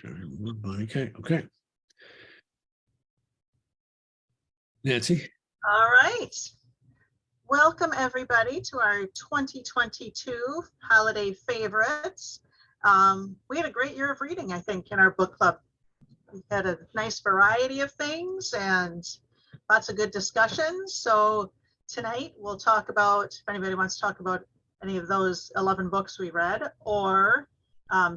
Okay. Okay. Nancy. All right. Welcome everybody to our 2022 holiday favorites. We had a great year of reading, I think, in our book club. We had a nice variety of things and lots of good discussions. So tonight we'll talk about, if anybody wants to talk about any of those 11 books we read, or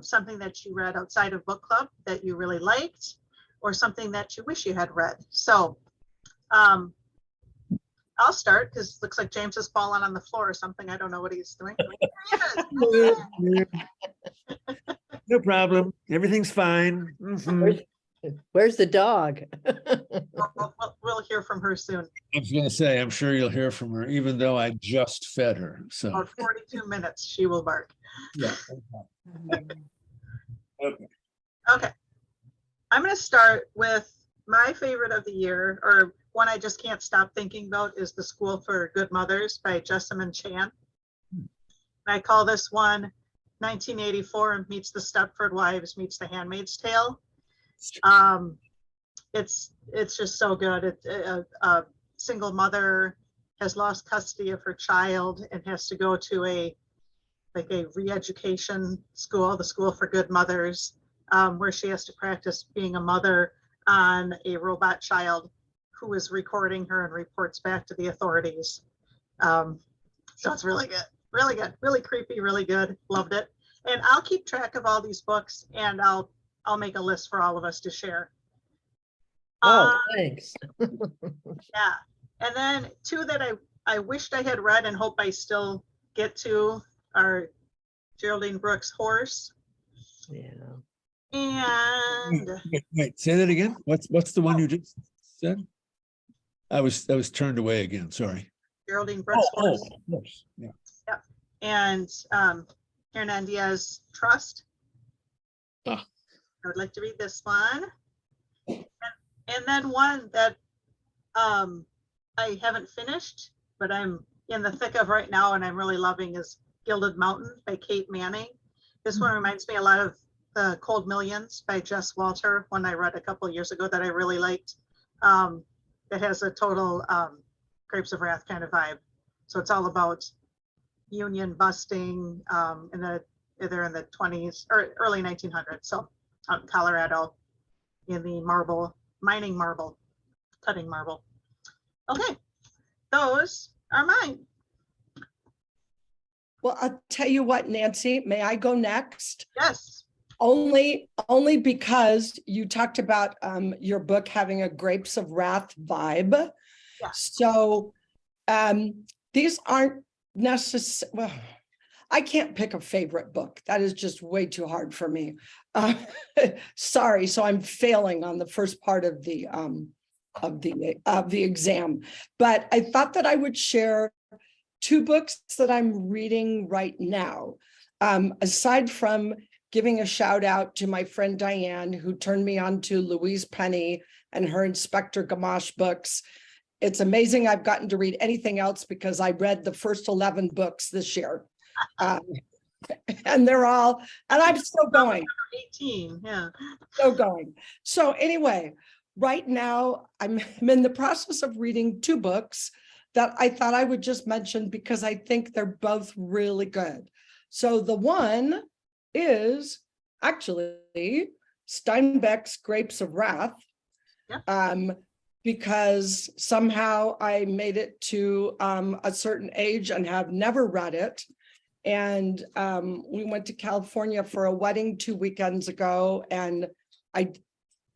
something that you read outside of book club that you really liked, or something that you wish you had read. So I'll start because it looks like James has fallen on the floor or something. I don't know what he's doing. No problem. Everything's fine. Where's the dog? We'll hear from her soon. I was going to say, I'm sure you'll hear from her, even though I just fed her. So About 42 minutes, she will bark. yeah. Okay. Okay. I'm going to start with my favorite of the year, or one I just can't stop thinking about, is The School for Good Mothers by Jessamine Chan. I call this one 1984 meets the Stepford Wives meets the Handmaid's Tale. It's just so good. A single mother has lost custody of her child and has to go to a re-education school, the School for Good Mothers, where she has to practice being a mother on a robot child who is recording her and reports back to the authorities. So it's really good, really creepy, really good. Loved it. And I'll keep track of all these books and I'll make a list for all of us to share. Oh, thanks. Yeah. And then two that I wished I had read and hope I still get to are Geraldine Brooks' Horse. Yeah. And Wait, say that again. What's the one you just said? I was turned away again. Sorry. Geraldine Brooks' Horse. Of course. Yeah. Yeah. And Hernandez Trust. Ah. I would like to read this one. And then one that I haven't finished, but I'm in the thick of right now and I'm really loving, is Gilded Mountain by Kate Manning. This one reminds me a lot of The Cold Millions by Jess Walter, one I read a couple of years ago that I really liked. That has a total Grapes of Wrath kind of vibe. So it's all about union busting either in the 20s or early 1900s. So out in Colorado, in the mining marble, cutting marble. Okay, those are mine. Well, I'll tell you what, Nancy, may I go next? Yes. Only because you talked about your book having a Grapes of Wrath vibe. Yeah. So these aren't necessary. Well, I can't pick a favorite book. That is just way too hard for me. Sorry, so I'm failing on the first part of the exam. But I thought that I would share two books that I'm reading right now. Aside from giving a shout out to my friend Diane, who turned me on to Louise Penny and her Inspector Gamache books. It's amazing I've gotten to read anything else because I read the first 11 books this year. And they're all, and I'm still going. 18, yeah. Still going. So anyway, right now I'm in the process of reading two books that I thought I would just mention because I think they're both really good. So the one is actually Steinbeck's Grapes of Wrath. Yeah. Because somehow I made it to a certain age and have never read it. And we went to California for a wedding 2 weekends ago, and I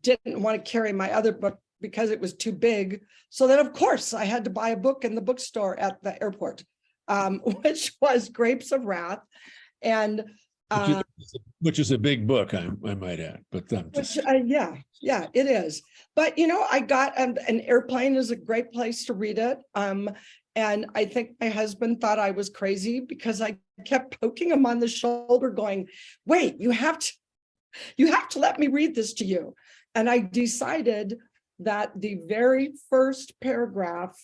didn't want to carry my other book because it was too big. So then, of course, I had to buy a book in the bookstore at the airport, which was Grapes of Wrath. And which is a big book, I might add, but yeah, it is. But I got an airplane is a great place to read it. And I think my husband thought I was crazy because I kept poking him on the shoulder, going, "Wait, you have to let me read this to you." And I decided that the very first paragraph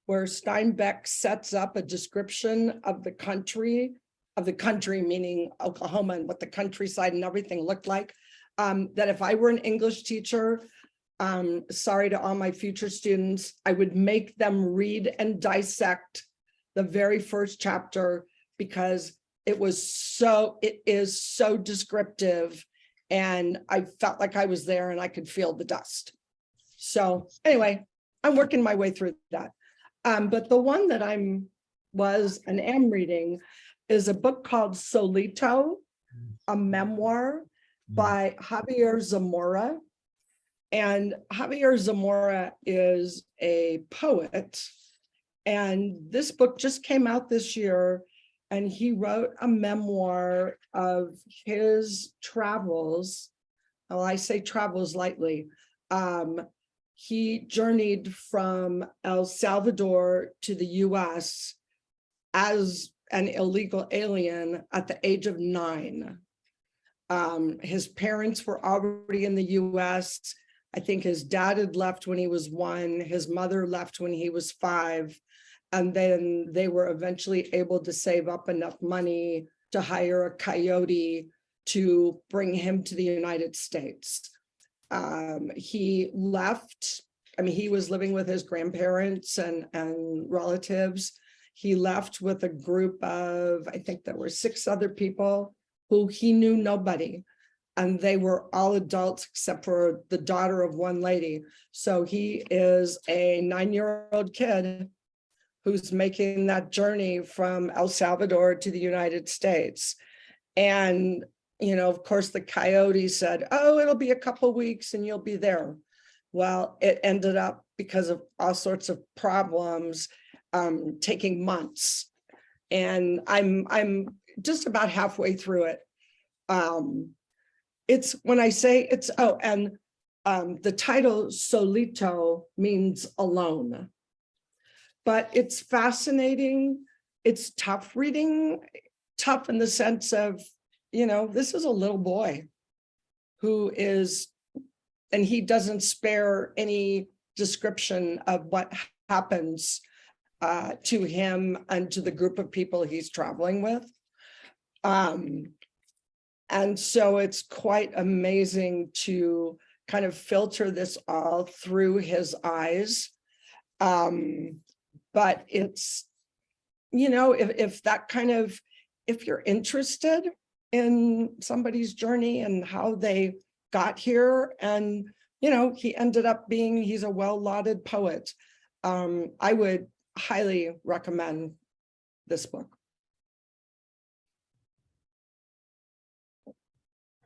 where Steinbeck sets up a description of the country meaning Oklahoma and what the countryside and everything looked like, that if I were an English teacher, sorry to all my future students, I would make them read and dissect the very first chapter because it is so descriptive. And I felt like I was there and I could feel the dust. So anyway, I'm working my way through that. But the one that am reading is a book called Solito, a memoir by Javier Zamora. And Javier Zamora is a poet. And this book just came out this year. And he wrote a memoir of his travels. Well, I say travels lightly. He journeyed from El Salvador to the US as an illegal alien at the age of 9. His parents were already in the US. I think his dad had left when he was 1. His mother left when he was 5. And then they were eventually able to save up enough money to hire a coyote to bring him to the United States. He left, he was living with his grandparents and relatives. He left with a group of, I think there were 6 other people who he knew nobody. And they were all adults except for the daughter of one lady. So he is a 9-year-old kid who's making that journey from El Salvador to the United States. And, of course, the coyote said, oh, it'll be a couple weeks and you'll be there. Well, it ended up, because of all sorts of problems, taking months. And I'm just about halfway through it. It's when I say it's, the title Solito means alone. But it's fascinating. It's tough reading, tough in the sense of, this is a little boy who is, and he doesn't spare any description of what happens to him and to the group of people he's traveling with. And so it's quite amazing to kind of filter this all through his eyes. But it's, if you're interested in somebody's journey and how they got here, and, he ended up he's a well-lauded poet. I would highly recommend this book.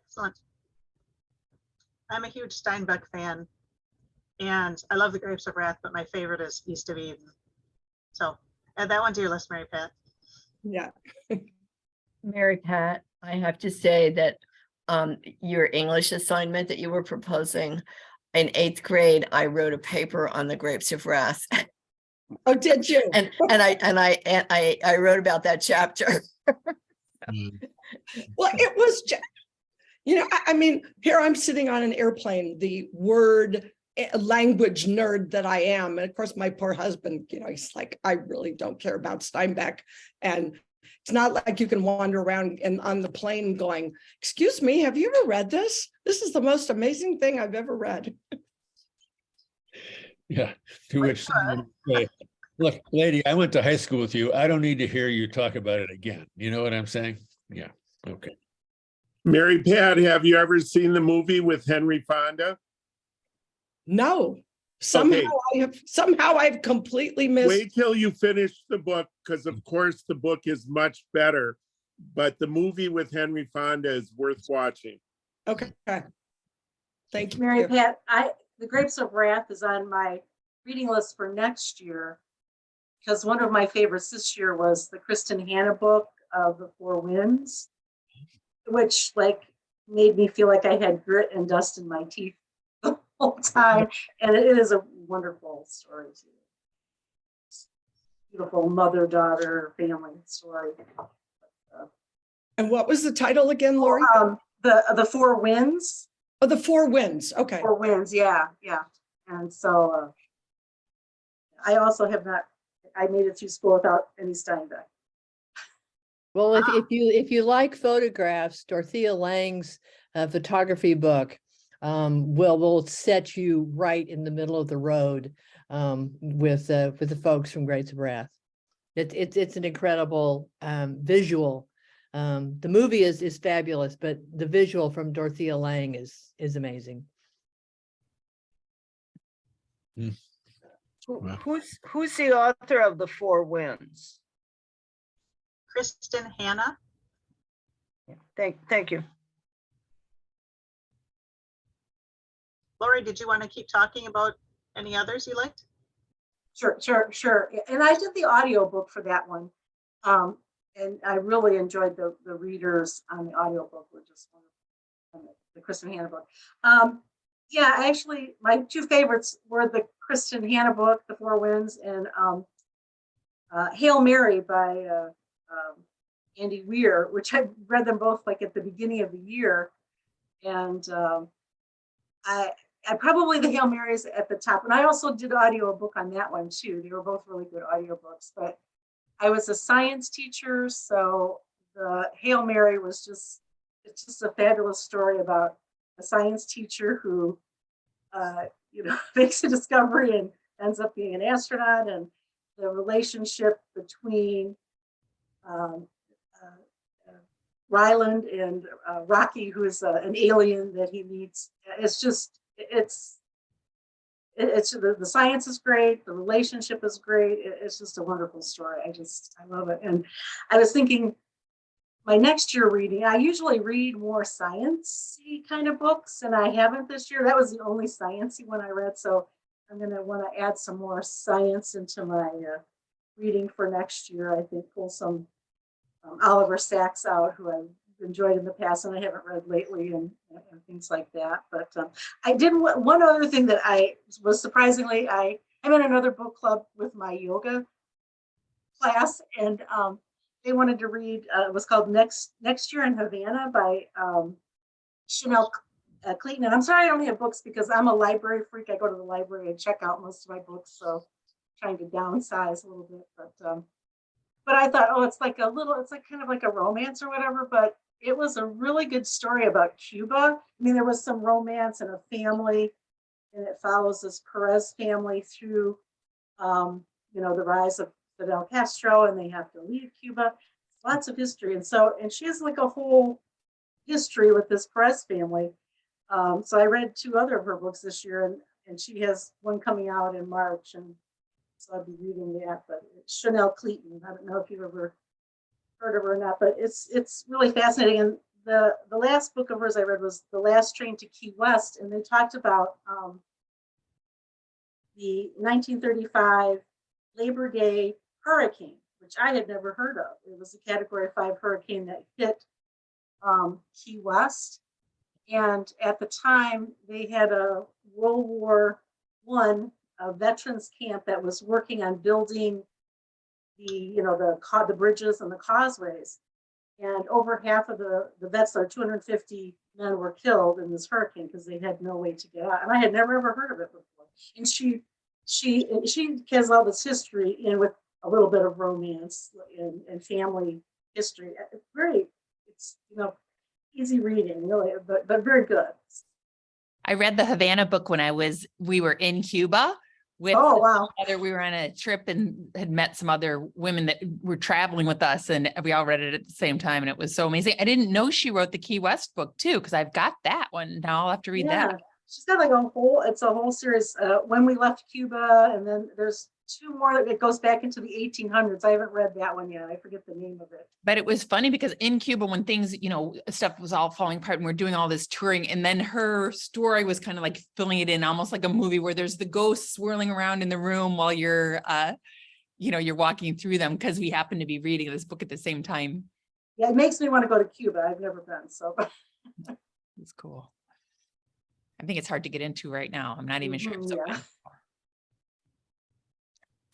Excellent. I'm a huge Steinbeck fan, and I love The Grapes of Wrath, but my favorite is East of Eden. So add that one to your list, Mary Pat. Yeah. Mary Pat, I have to say that your English assignment that you were proposing in 8th grade, I wrote a paper on The Grapes of Wrath. Oh, did you? and I wrote about that chapter. Well, it was just, here I'm sitting on an airplane, the language nerd that I am. And of course, my poor husband, he's like, I really don't care about Steinbeck. And it's not like you can wander around on the plane going, excuse me, have you ever read this? This is the most amazing thing I've ever read. Yeah, to which someone would say, look, lady, I went to high school with you. I don't need to hear you talk about it again. You know what I'm saying? Yeah, okay. Mary Pat, have you ever seen the movie with Henry Fonda? No, somehow I've completely missed. Wait till you finish the book, because of course the book is much better, but the movie with Henry Fonda is worth watching. Okay. Thank you. Mary Pat, The Grapes of Wrath is on my reading list for next year, because one of my favorites this year was the Kristen Hanna book of The Four Winds, which made me feel like I had grit and dust in my teeth the whole time. And it is a wonderful story too. Beautiful mother-daughter family story. And what was the title again, Lori? The Four Winds. Oh, The Four Winds. Okay. Four Winds, yeah. And so I also have not, I made it through school without any Steinbeck. Well, if you like photographs, Dorothea Lange's photography book will set you right in the middle of the road with the folks from Grapes of Wrath. It's an incredible visual. The movie is fabulous, but the visual from Dorothea Lange is amazing. Wow. Who's the author of The Four Winds? Kristen Hanna. Thank you. Lori, did you want to keep talking about any others you liked? Sure. And I did the audiobook for that one. And I really enjoyed the readers on the audiobook, were just wonderful. The Kristen Hanna book. Yeah, actually, my two favorites were the Kristen Hanna book, The Four Winds, and Hail Mary by Andy Weir, which I read them both like at the beginning of the year. And I probably the Hail Marys at the top. And I also did audiobook on that one too. They were both really good audiobooks, but I was a science teacher, so the Hail Mary was it's just a fabulous story about a science teacher who, makes a discovery and ends up being an astronaut, and the relationship between Ryland and Rocky, who is an alien that he meets. The science is great. The relationship is great. It's just a wonderful story. I love it. And I was thinking my next year reading, I usually read more science-y kind of books, and I haven't this year. That was the only science-y one I read. So I'm going to want to add some more science into my reading for next year. I think pull some Oliver Sacks out, who I've enjoyed in the past and I haven't read lately, and things like that. But I did one other thing that I was surprisingly, I'm in another book club with my yoga class, and they wanted to read, it was called Next Year in Havana by Chanel Clayton. And I'm sorry I don't have books because I'm a library freak. I go to the library and check out most of my books, so I'm trying to downsize a little bit. But I thought, it's like kind of like a romance or whatever, but it was a really good story about Cuba. I mean, there was some romance and a family, and it follows this Perez family through, the rise of Fidel Castro, and they have to leave Cuba. Lots of history. And she has like a whole history with this Perez family. So I read 2 other of her books this year, and she has one coming out in March, and so I'll be reading that. But it's Chanel Clayton. I don't know if you've ever heard of her or not, but it's really fascinating. And the last book of hers I read was The Last Train to Key West, and they talked about the 1935 Labor Day hurricane, which I had never heard of. It was a Category 5 hurricane that hit Key West, and at the time they had a World War I veterans camp that was working on building the bridges and the causeways, and over half of the vets, 250 men, were killed in this hurricane because they had no way to get out. And I had never ever heard of it before. And she has all this history with a little bit of romance and family history. It's easy reading, really, but very good. I read the Havana book when we were in Cuba with we were on a trip and had met some other women that were traveling with us, and we all read it at the same time, and it was so amazing. I didn't know she wrote the Key West book too, because I've got that one. Now I'll have to read that. She's got like it's a whole series, When We Left Cuba, and then there's 2 more that goes back into the 1800s. I haven't read that one yet. I forget the name of it. But it was funny because in Cuba, when things, stuff was all falling apart and we're doing all this touring, and then her story was kind of like filling it in, almost like a movie where there's the ghosts swirling around in the room while you're, you're walking through them, because we happen to be reading this book at the same time. Yeah, it makes me want to go to Cuba. I've never been, so. It's cool. I think it's hard to get into right now. I'm not even sure it's open.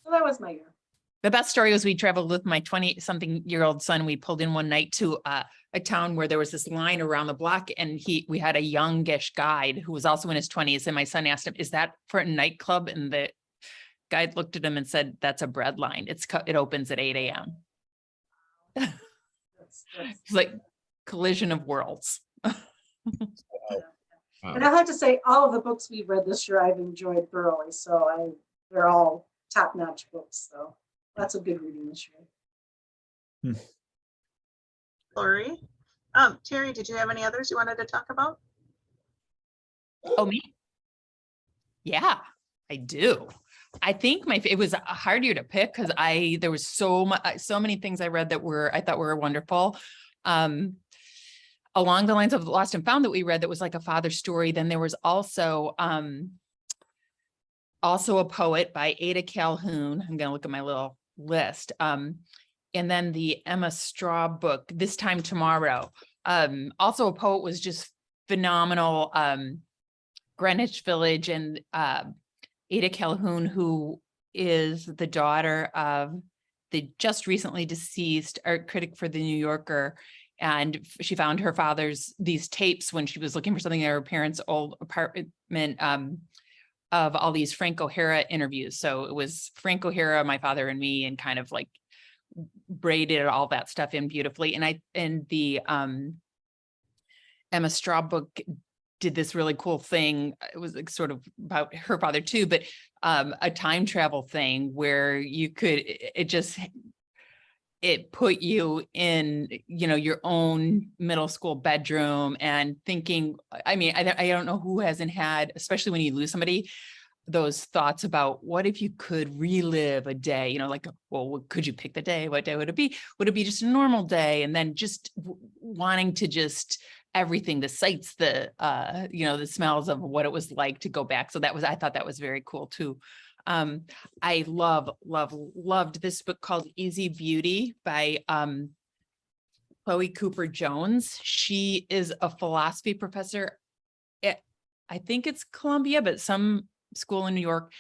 So that was my year. The best story was we traveled with my 20-something-year-old son. We pulled in one night to a town where there was this line around the block, and we had a youngish guide who was also in his 20s. And my son asked him, "Is that for a nightclub?" And the guide looked at him and said, "That's a bread line. It opens at 8 a.m." It's like collision of worlds. And I have to say, all of the books we've read this year, I've enjoyed thoroughly. So they're all top-notch books. So lots of good reading this year. Lori. Terry, did you have any others you wanted to talk about? Oh, me? Yeah, I do. I think it was a hard year to pick because there was so many things I read that I thought were wonderful. Along the lines of Lost and Found that we read that was like a father story. Then there was also a poet by Ada Calhoun. I'm gonna look at my little list. And then the Emma Straw book, This Time Tomorrow. Also a poet was just phenomenal. Greenwich Village, and Ada Calhoun, who is the daughter of the just recently deceased art critic for the New Yorker. And she found her father's these tapes when she was looking for something in her parents' old apartment of all these Frank O'Hara interviews. So it was Frank O'Hara, My Father and Me, and kind of like braided all that stuff in beautifully. And the Emma Straw book did this really cool thing. It was like sort of about her father too, but a time travel thing where you could, it put you in, your own middle school bedroom and thinking, I mean, I don't know who hasn't had, especially when you lose somebody, those thoughts about what if you could relive a day, like, well, could you pick the day? What day would it be? Would it be just a normal day? And then just wanting to just everything, the sights, the smells of what it was like to go back. So I thought that was very cool too. I loved this book called Easy Beauty by Chloe Cooper Jones. She is a philosophy professor at, I think it's Columbia, but some school in New York.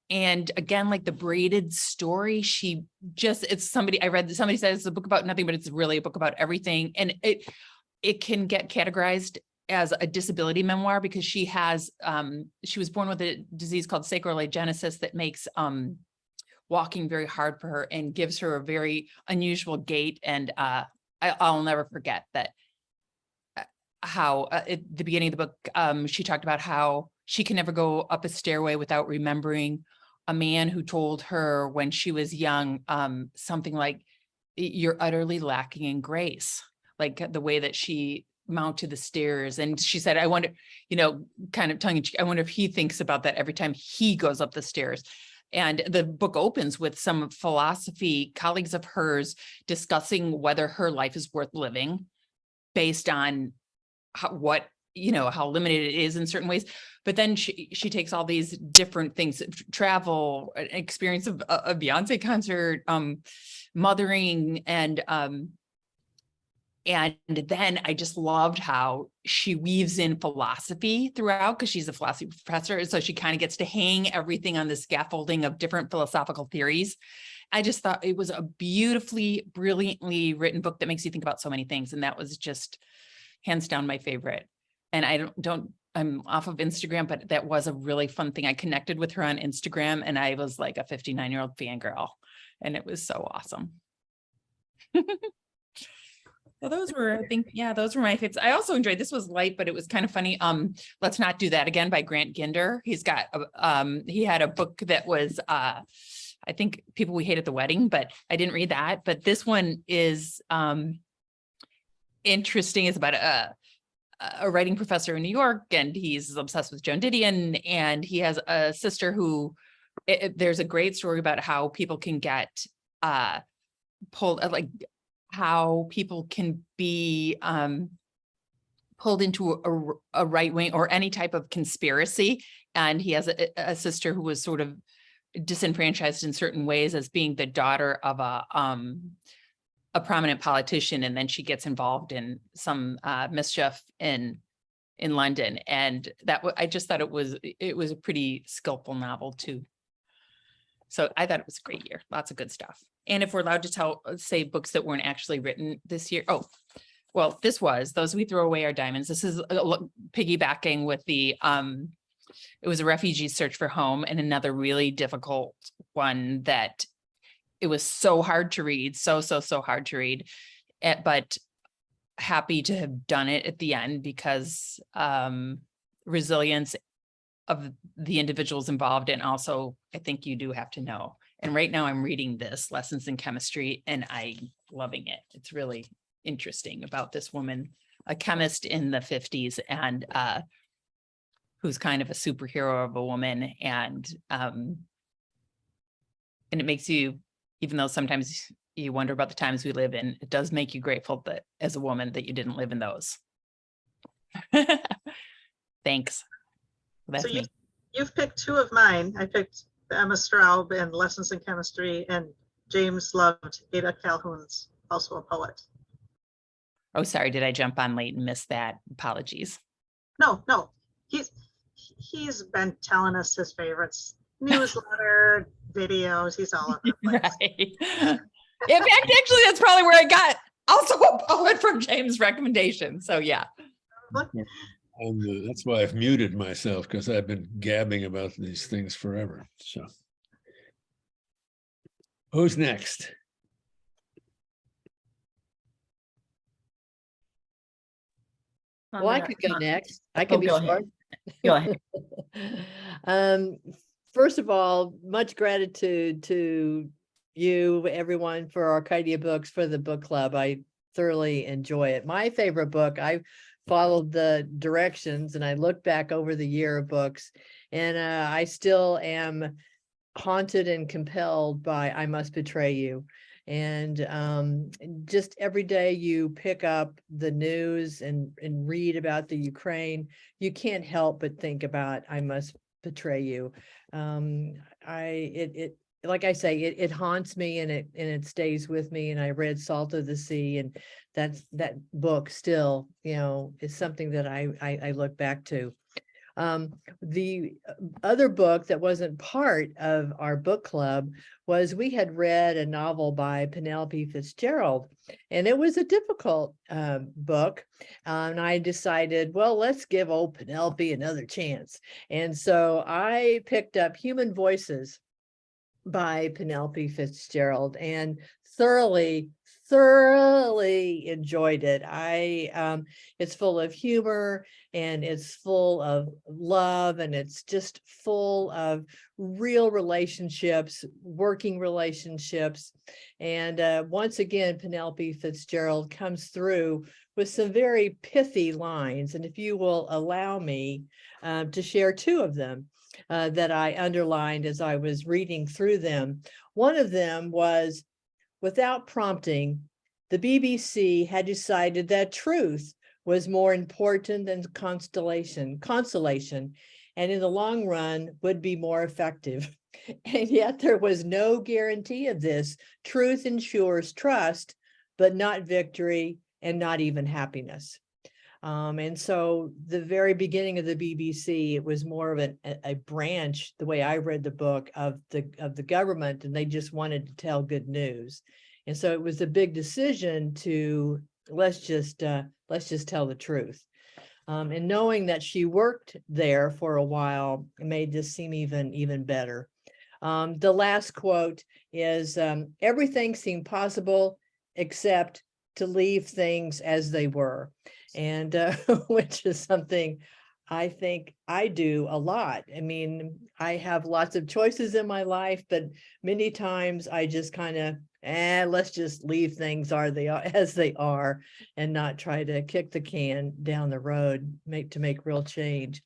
And again, like the braided story, it's somebody said it's a book about nothing, but it's really a book about everything. And it can get categorized as a disability memoir because she was born with a disease called sacroiligenesis that makes walking very hard for her and gives her a very unusual gait. And I'll never forget that how at the beginning of the book, she talked about how she can never go up a stairway without remembering a man who told her when she was young, something like, "You're utterly lacking in grace." Like the way that she mounted the stairs. And she said, I wonder, kind of tongue in cheek, I wonder if he thinks about that every time he goes up the stairs. And the book opens with some philosophy colleagues of hers discussing whether her life is worth living based on how limited it is in certain ways. But then she takes all these different things, travel, experience of a Beyonce concert, mothering, and then I just loved how she weaves in philosophy throughout because she's a philosophy professor. So she kind of gets to hang everything on the scaffolding of different philosophical theories. I just thought it was a beautifully, brilliantly written book that makes you think about so many things. And that was just hands down my favorite. And I'm off of Instagram, but that was a really fun thing. I connected with her on Instagram and I was like a 59-year-old fangirl and it was so awesome. So those were my favorites. I also enjoyed, this was light, but it was kind of funny. Let's Not Do That Again by Grant Ginder. He's got, he had a book that was, I think People We Hate at the Wedding, but I didn't read that. But this one is interesting. It's about a writing professor in New York, and he's obsessed with Joan Didion, and he has a sister who, there's a great story about how people can get pulled, like, how people can be pulled into a right wing or any type of conspiracy. And he has a sister who was sort of disenfranchised in certain ways as being the daughter of a prominent politician. And then she gets involved in some mischief in London. And I just thought it was a pretty skillful novel too. So I thought it was a great year. Lots of good stuff. And if we're allowed to say books that weren't actually written this year. Oh, well, Those We Throw Away Are Diamonds. This is piggybacking with it was a refugee search for home, and another really difficult one that it was so hard to read. So hard to read. But happy to have done it at the end because resilience of the individuals involved, and also I think you do have to know. And right now I'm reading this Lessons in Chemistry and I'm loving it. It's really interesting about this woman, a chemist in the 50s and who's kind of a superhero of a woman. And it makes you, even though sometimes you wonder about the times we live in, it does make you grateful that as a woman that you didn't live in those. Thanks. That's So me. you've picked two of mine. I picked Emma Straub and Lessons in Chemistry, and James loved Ada Calhoun's, also a poet. Oh, sorry, did I jump on late and miss that? Apologies. No, he's been telling us his favorites, newsletter, videos, he's all over the place. Right. In fact, actually, that's probably where I got also a poet from James' recommendation. So yeah. That's why I've muted myself, because I've been gabbing about these things forever. So who's next? Well, I could go next. I Oh, can be go short. ahead. Go ahead. First of all, much gratitude to you, everyone, for Arcadia Books, for the book club. I thoroughly enjoy it. My favorite book, I followed the directions and I looked back over the year of books, and I still am haunted and compelled by I Must Betray You. And just every day you pick up the news and read about the Ukraine, you can't help but think about I Must Betray You. Like I say, it haunts me and it stays with me. And I read Salt of the Sea, and that book still, is something that I look back to. The other book that wasn't part of our book club was, we had read a novel by Penelope Fitzgerald, and it was a difficult book. And I decided, well, let's give old Penelope another chance. And so I picked up Human Voices by Penelope Fitzgerald and thoroughly enjoyed it. It's full of humor and it's full of love, and it's just full of real relationships, working relationships. And once again, Penelope Fitzgerald comes through with some very pithy lines. And if you will allow me to share two of them that I underlined as I was reading through them. One of them was, without prompting, the BBC had decided that truth was more important than consolation, and in the long run would be more effective. And yet there was no guarantee of this. Truth ensures trust, but not victory and not even happiness. And so the very beginning of the BBC, it was more of a branch, the way I read the book, of the government, and they just wanted to tell good news. And so it was a big decision to let's just tell the truth. And knowing that she worked there for a while made this seem even better. The last quote is, everything seemed possible except to leave things as they were. And which is something I think I do a lot. I mean, I have lots of choices in my life, but many times I just kind of, let's just leave things as they are and not try to kick the can down the road, to make real change.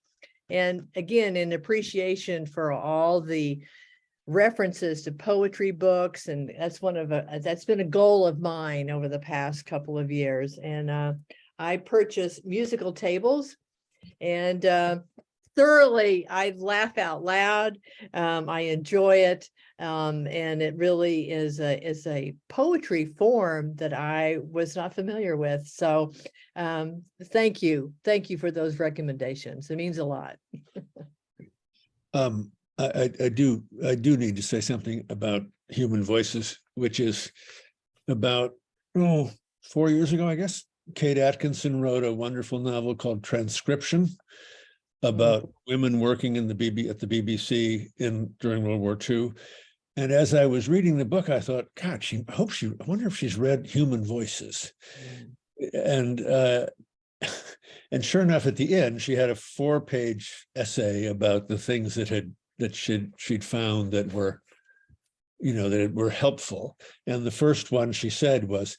And again, in appreciation for all the references to poetry books, and that's been a goal of mine over the past couple of years. And I purchased musical tables, and thoroughly, I laugh out loud. I enjoy it, and it really is a poetry form that I was not familiar with. So, thank you for those recommendations. It means a lot. I do need to say something about Human Voices, which is about 4 years ago, I guess. Kate Atkinson wrote a wonderful novel called Transcription about women working in at the BBC during World War II. And as I was reading the book, I thought, God, I wonder if she's read Human Voices. and and sure enough, at the end, she had a 4-page essay about the things that she'd found that were, that were helpful. And the first one she said was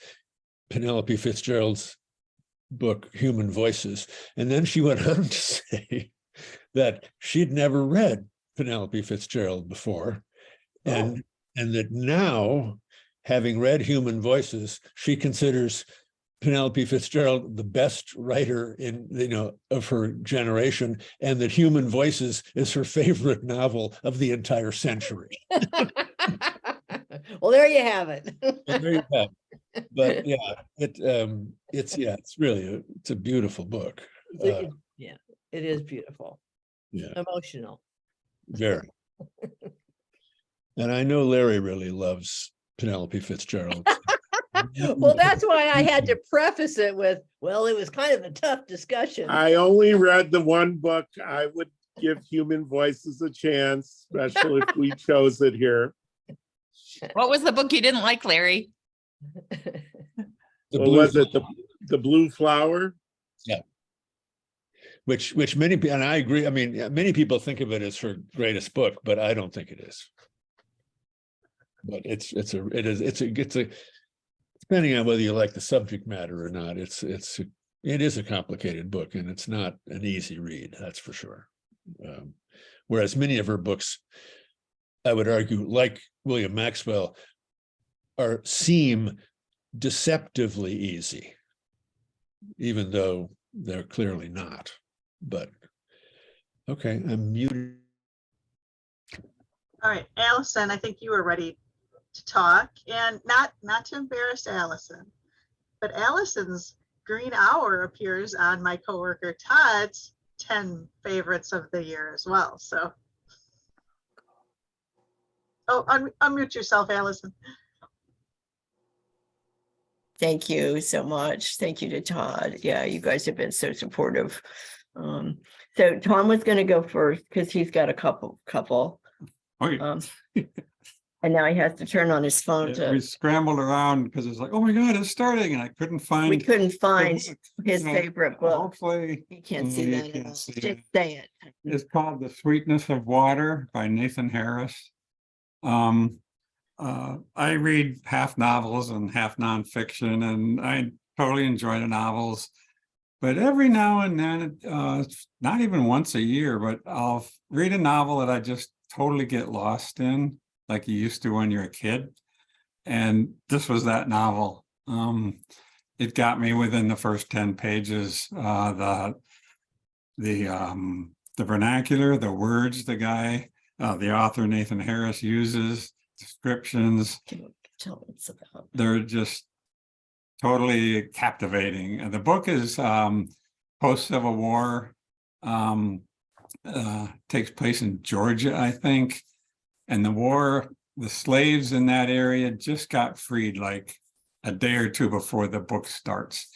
Penelope Fitzgerald's book, Human Voices. And then she went on to say that she'd never read Penelope Fitzgerald before. And that now, having read Human Voices, she considers Penelope Fitzgerald the best writer of her generation, and that Human Voices is her favorite novel of the entire century. Well, there you have it. Well, there you have it. But yeah, it's really it's a beautiful book. Yeah, it is beautiful. Yeah, Emotional. very. And I know Larry really loves Penelope Fitzgerald. Well, that's why I had to preface it with, well, it was kind of a tough discussion. I only read the one book. I would give Human Voices a chance, especially if we chose it here. What was the book you didn't like, Larry? The What Blue was it? The Blue Flower? Yeah. Which many people, and I agree, I mean, many people think of it as her greatest book, but I don't think it is. But it is depending on whether you like the subject matter or not, it is a complicated book, and it's not an easy read, that's for sure. Whereas many of her books, I would argue, like William Maxwell, seem deceptively easy, even though they're clearly not. But okay, I'm muted. All right, Allison, I think you were ready to talk, and not to embarrass Allison, but Allison's Green Hour appears on my coworker Todd's 10 favorites of the year as well. So, unmute yourself, Allison. Thank you so much. Thank you to Todd. Yeah, you guys have been so supportive. So Tom was going to go first because he's got a couple. Okay. And now he has to turn on his phone Yeah, we scrambled around because it's like, oh my God, it's starting, and I couldn't find. We couldn't find book, his favorite book. Hopefully, You can't see you that. can't At all. see Just it. say it. It's called The Sweetness of Water by Nathan Harris. I read half novels and half nonfiction, and I totally enjoy the novels. But every now and then, not even once a year, but I'll read a novel that I just totally get lost in, like you used to when you're a kid. And this was that novel. It got me within the first 10 pages. The vernacular, the words the author Nathan Harris uses, descriptions, Tell me it's about. they're just totally captivating. And the book is post-Civil War, takes place in Georgia, I think. And the slaves in that area just got freed like a day or two before the book starts.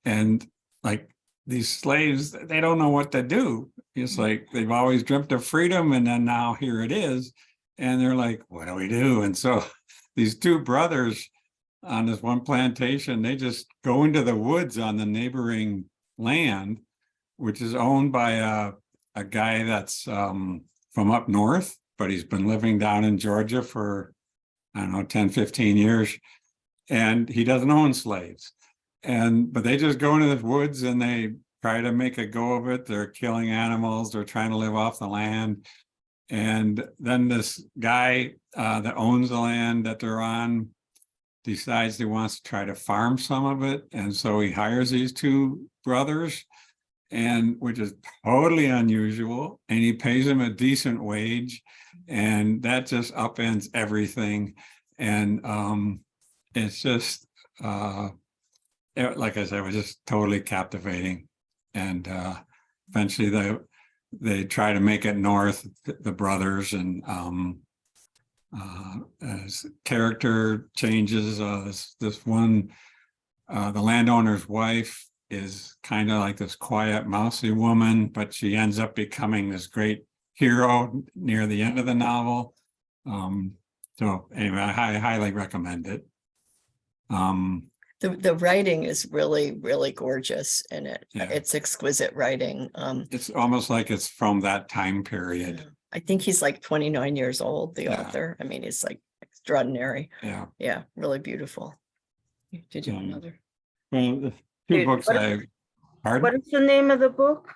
And like these slaves, they don't know what to do. It's like they've always dreamt of freedom, and then now here it is. And they're like, what do we do? And so these two brothers on this one plantation, they just go into the woods on the neighboring land, which is owned by a guy that's from up north, but he's been living down in Georgia for, I don't know, 10, 15 years. And he doesn't own slaves. But they just go into the woods and they try to make a go of it. They're killing animals. They're trying to live off the land. And then this guy that owns the land that they're on decides he wants to try to farm some of it. And so he hires these two brothers, which is totally unusual. And he pays them a decent wage. And that just upends everything. And it's just, like I said, it was just totally captivating. And eventually they try to make it north, the brothers, and as character changes, this one, the landowner's wife is kind of like this quiet, mousy woman, but she ends up becoming this great hero near the end of the novel. So anyway, I highly recommend it. The writing is really, really gorgeous in it. Yeah. It's exquisite writing. It's almost like it's from that time period. I think he's like 29 years old, the Yeah. author. I mean, he's like extraordinary. Yeah. Yeah, really beautiful. Did you have Um, another? Well, the two Wait, books what- I, pardon? What is the name of the book?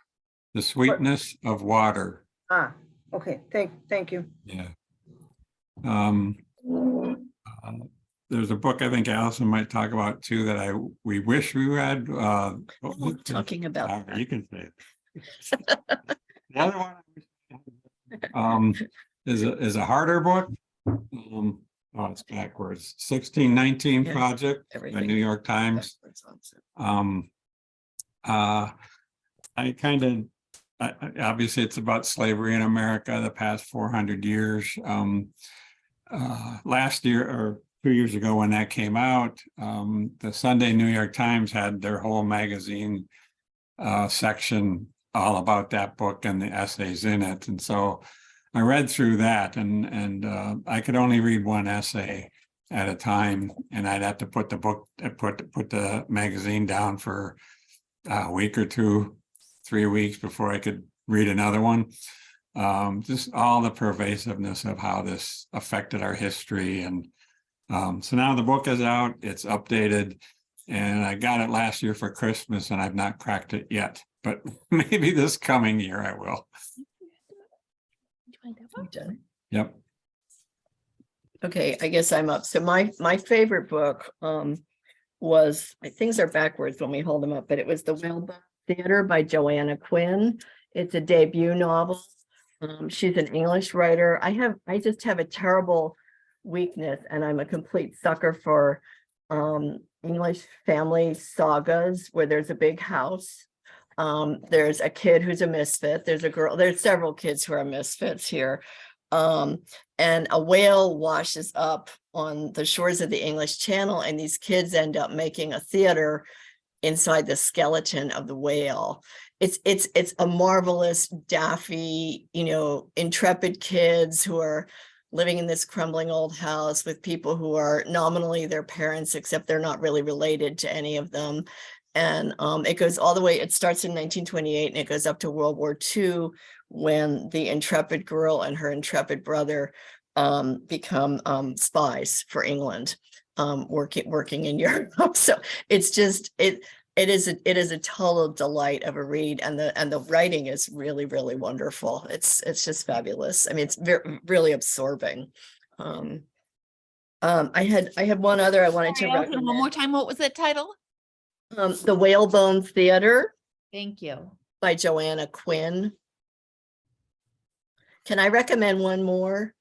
The Sweetness of Water. Ah, okay, thank you. Yeah. Uh, There's a book I think Allison might talk about too that we wish we had. Talking about that. You can say it. The other one I wish is a harder book. Oh, it's backwards. 1619 Yeah, Project by everything New York Times. backwards on it. I kind of, obviously it's about slavery in America, the past 400 years. Last year or 2 years ago when that came out, the Sunday New York Times had their whole magazine section all about that book and the essays in it. And so I read through that and I could only read one essay at a time, and I'd have to put the book, put the magazine down for a week or two, 3 weeks before I could read another one. Just all the pervasiveness of how this affected our history. And so now the book is out, it's updated, and I got it last year for Christmas and I've not cracked it yet, but maybe this coming year I will. You done? Yep. Okay, I guess I'm up. So my favorite book was, things are backwards when we hold them up, but it was The Whalebone Theater by Joanna Quinn. It's a debut novel. She's an English writer. I just have a terrible weakness, and I'm a complete sucker for English family sagas where there's a big house. There's a kid who's a misfit. There's a girl, there's several kids who are misfits here. And a whale washes up on the shores of the English Channel, and these kids end up making a theater inside the skeleton of the whale. It's a marvelous, daffy, intrepid kids who are living in this crumbling old house with people who are nominally their parents, except they're not really related to any of them. And it goes all the way, it starts in 1928 and it goes up to World War II, when the intrepid girl and her intrepid brother become spies for England, working in Europe. So it's just, it is a total delight of a read, and the writing is really, really wonderful. It's just fabulous. I mean, it's really absorbing. I had one other I wanted to Sorry, Allison, recommend. one more time, what was the title? The Whalebone Theater Thank you. by Joanna Quinn. Can I recommend one more?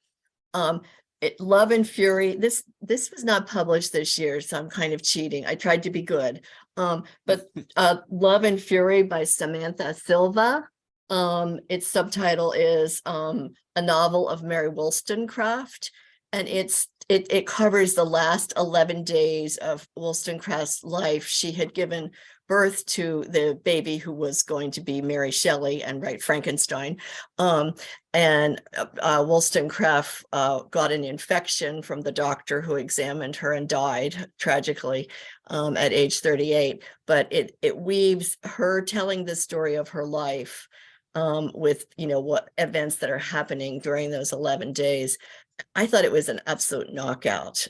Love and Fury. This was not published this year, so I'm kind of cheating. I tried to be good. But Love and Fury by Samantha Silva. Its subtitle is A Novel of Mary Wollstonecraft, and it covers the last 11 days of Wollstonecraft's life. She had given birth to the baby who was going to be Mary Shelley and write Frankenstein. And Wollstonecraft got an infection from the doctor who examined her and died tragically at age 38. But it weaves her telling the story of her life with, what events that are happening during those 11 days. I thought it was an absolute knockout.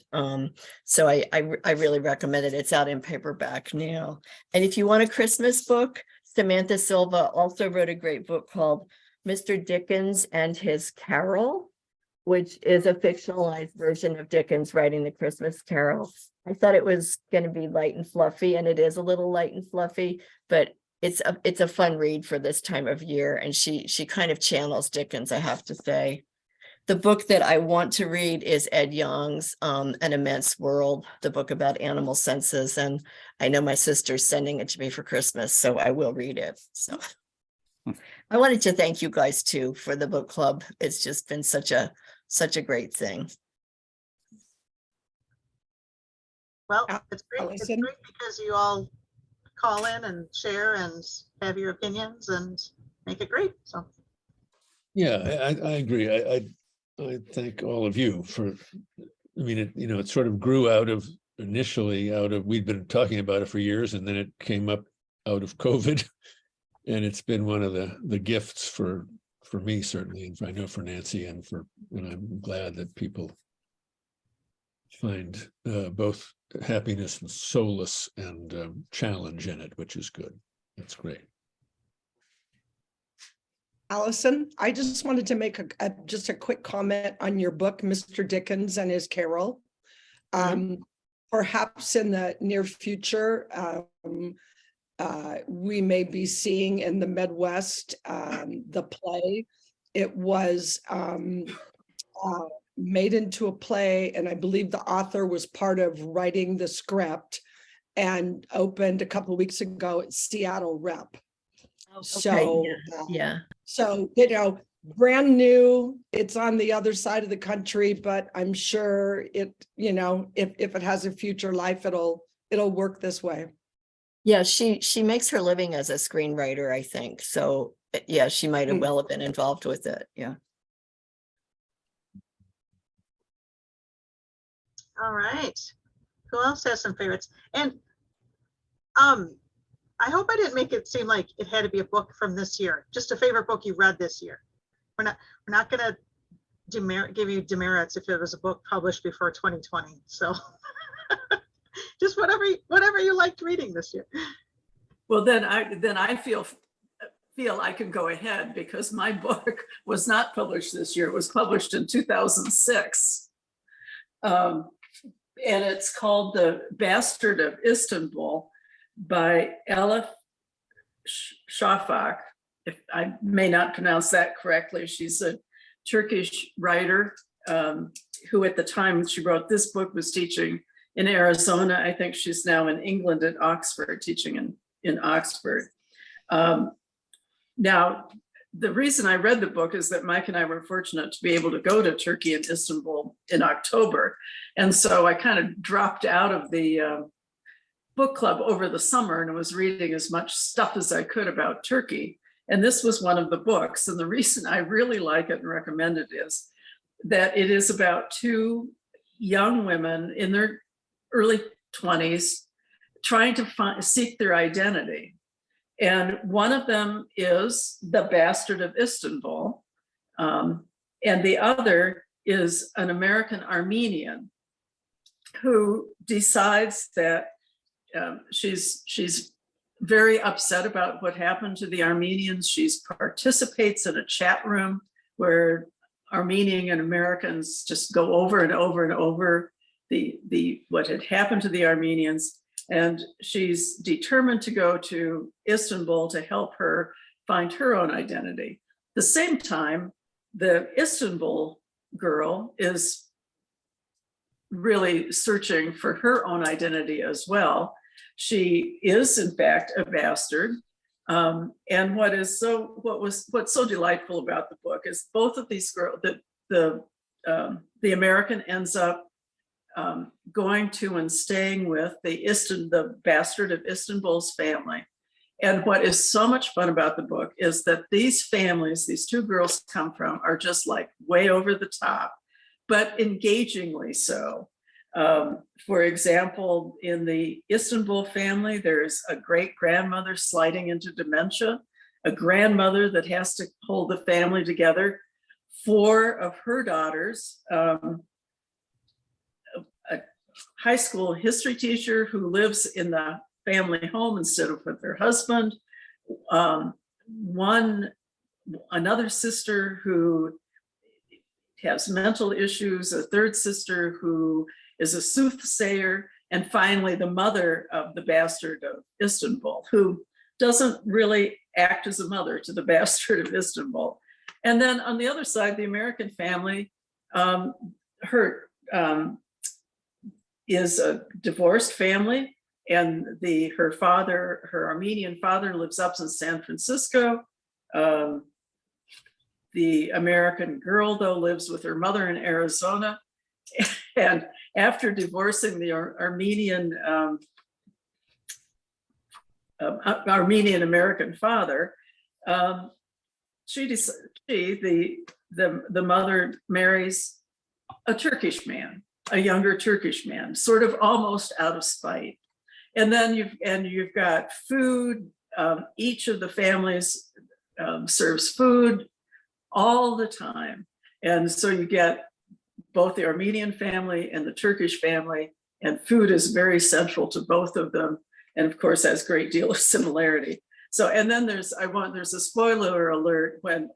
So I really recommend it. It's out in paperback now. And if you want a Christmas book, Samantha Silva also wrote a great book called Mr. Dickens and His Carol, which is a fictionalized version of Dickens writing the Christmas Carol. I thought it was going to be light and fluffy, and it is a little light and fluffy, but it's a fun read for this time of year. And she kind of channels Dickens, I have to say. The book that I want to read is Ed Young's An Immense World, the book about animal senses. And I know my sister's sending it to me for Christmas, so I will read it. So I wanted to thank you guys too for the book club. It's just been such a great thing. Well, it's great. It's Allison? great because you all call in and share and have your opinions and make it great. So Yeah, I agree. I thank all of you for, it sort of grew out of initially we'd been talking about it for years, and then it came up out of COVID. And it's been one of the gifts for me, certainly, and I know for Nancy, and I'm glad that people find both happiness and solace and challenge in it, which is good. That's great. Allison, I just wanted to make just a quick comment on your book, Mr. Dickens and His Carol. Perhaps in the near future, we may be seeing in the Midwest the play. It was made into a play, and I believe the author was part of writing the script, and opened a couple of weeks ago at Seattle Rep. So, Yeah. So, brand new, it's on the other side of the country, but I'm sure it, if it has a future life, it'll work this way. Yeah, she makes her living as a screenwriter, I think. So yeah, she might have well have been involved with it. Yeah. All right. Who else has some favorites? And I hope I didn't make it seem like it had to be a book from this year. Just a favorite book you read this year. We're not going to give you demerits if it was a book published before 2020. So just whatever you liked reading this year. Well, then I feel I can go ahead, because my book was not published this year. It was published in 2006. And it's called The Bastard of Istanbul by Elif Shafak. If I may not pronounce that correctly, she's a Turkish writer who at the time she wrote this book was teaching in Arizona. I think she's now in England at Oxford, teaching in Oxford. Now, the reason I read the book is that Mike and I were fortunate to be able to go to Turkey and Istanbul in October. And so I kind of dropped out of the book club over the summer and was reading as much stuff as I could about Turkey. And this was one of the books. And the reason I really like it and recommend it is that it is about two young women in their early 20s trying to seek their identity. And one of them is the Bastard of Istanbul, and the other is an American Armenian who decides that she's very upset about what happened to the Armenians. She participates in a chat room where Armenian and Americans just go over and over and over the what had happened to the Armenians. And she's determined to go to Istanbul to help her find her own identity. At the same time, the Istanbul girl is really searching for her own identity as well. She is, in fact, a bastard. And what's so delightful about the book is both of these girls, the American ends up going to and staying with the Bastard of Istanbul's family. And what is so much fun about the book is that these families, these two girls come from, are just like way over the top, but engagingly so. For example, in the Istanbul family, there's a great grandmother sliding into dementia, a grandmother that has to hold the family together. 4 of her daughters, a high school history teacher who lives in the family home instead of with her husband, another sister who has mental issues, a third sister who is a soothsayer, and finally the mother of the Bastard of Istanbul, who doesn't really act as a mother to the Bastard of Istanbul. And then on the other side, the American family, is a divorced family, and her Armenian father lives up in San Francisco. The American girl, though, lives with her mother in Arizona. And after divorcing the Armenian American father, the mother marries a Turkish man. a younger Turkish man, sort of almost out of spite. And then you've got food. Each of the families serves food all the time. And so you get both the Armenian family and the Turkish family, and food is very central to both of them. And of course, has a great deal of similarity. So, and then there's a spoiler alert when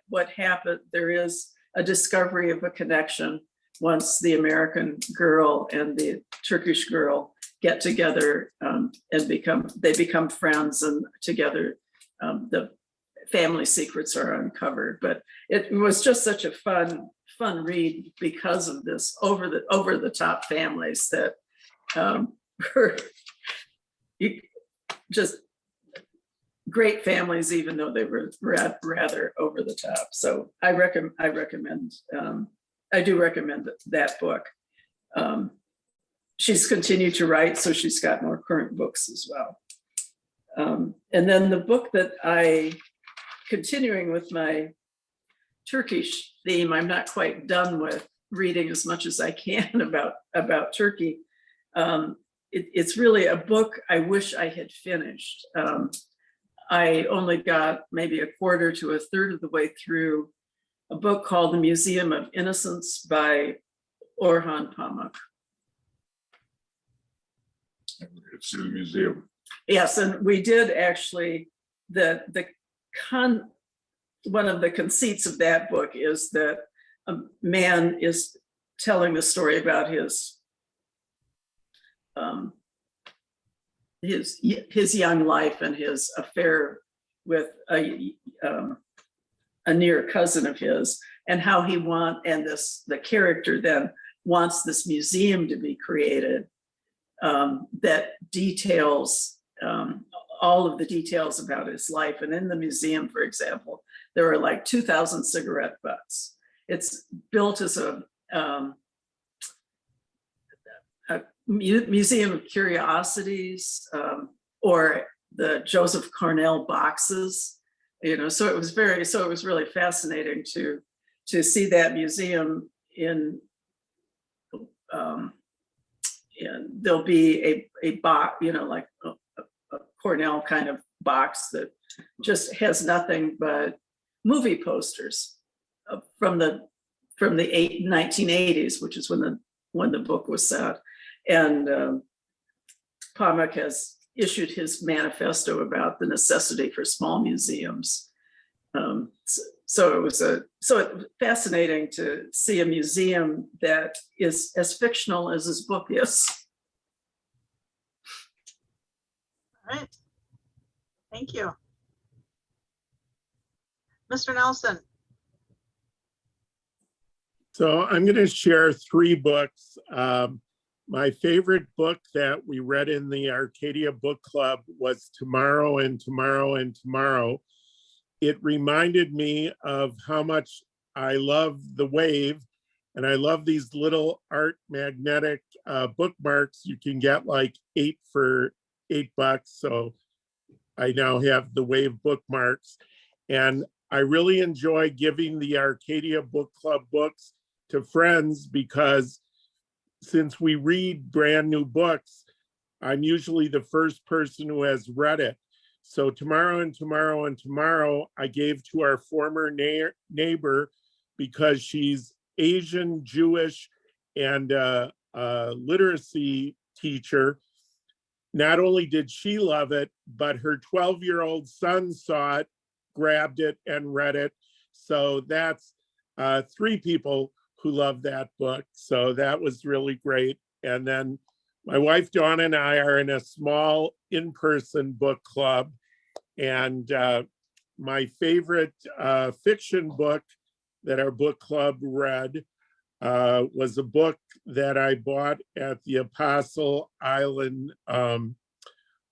what happened, there is a discovery of a connection once the American girl and the Turkish girl get together and become friends, and together the family secrets are uncovered. But it was just such a fun read because of this over the top families that were just great families, even though they were rather over the top. So I do recommend that book. She's continued to write, so she's got more current books as well. And then the book that continuing with my Turkish theme, I'm not quite done with reading as much as I can about Turkey. It's really a book I wish I had finished. I only got maybe a quarter to a third of the way through a book called The Museum of Innocence by Orhan Pamuk. It's in the museum. Yes, and we did actually, one of the conceits of that book is that a man is telling the story about his young life and his affair with a near cousin of his, and how the character then wants this museum to be created that details all of the details about his life. And in the museum, for example, there are like 2,000 cigarette butts. It's built as a museum of curiosities, or the Joseph Cornell boxes, so it was really fascinating to see that museum and there'll be a box, like a Cornell kind of box that just has nothing but movie posters from the 1980s, which is when the book was set. And Pamuk has issued his manifesto about the necessity for small museums. So it was fascinating to see a museum that is as fictional as his book is. All right. Thank you. Mr. Nelson. So I'm going to share 3 books. My favorite book that we read in the Arcadia Book Club was Tomorrow and Tomorrow and Tomorrow. It reminded me of how much I love the Wave, and I love these little art magnetic bookmarks. You can get like 8 for $8. So I now have the Wave bookmarks, and I really enjoy giving the Arcadia Book Club books to friends, because since we read brand new books, I'm usually the first person who has read it. So Tomorrow and Tomorrow and Tomorrow, I gave to our former neighbor because she's Asian, Jewish, and a literacy teacher. Not only did she love it, but her 12-year-old son saw it, grabbed it, and read it. So that's 3 people who love that book. So that was really great. And then my wife Dawn and I are in a small in-person book club. And my favorite fiction book that our book club read was a book that I bought at the Apostle Island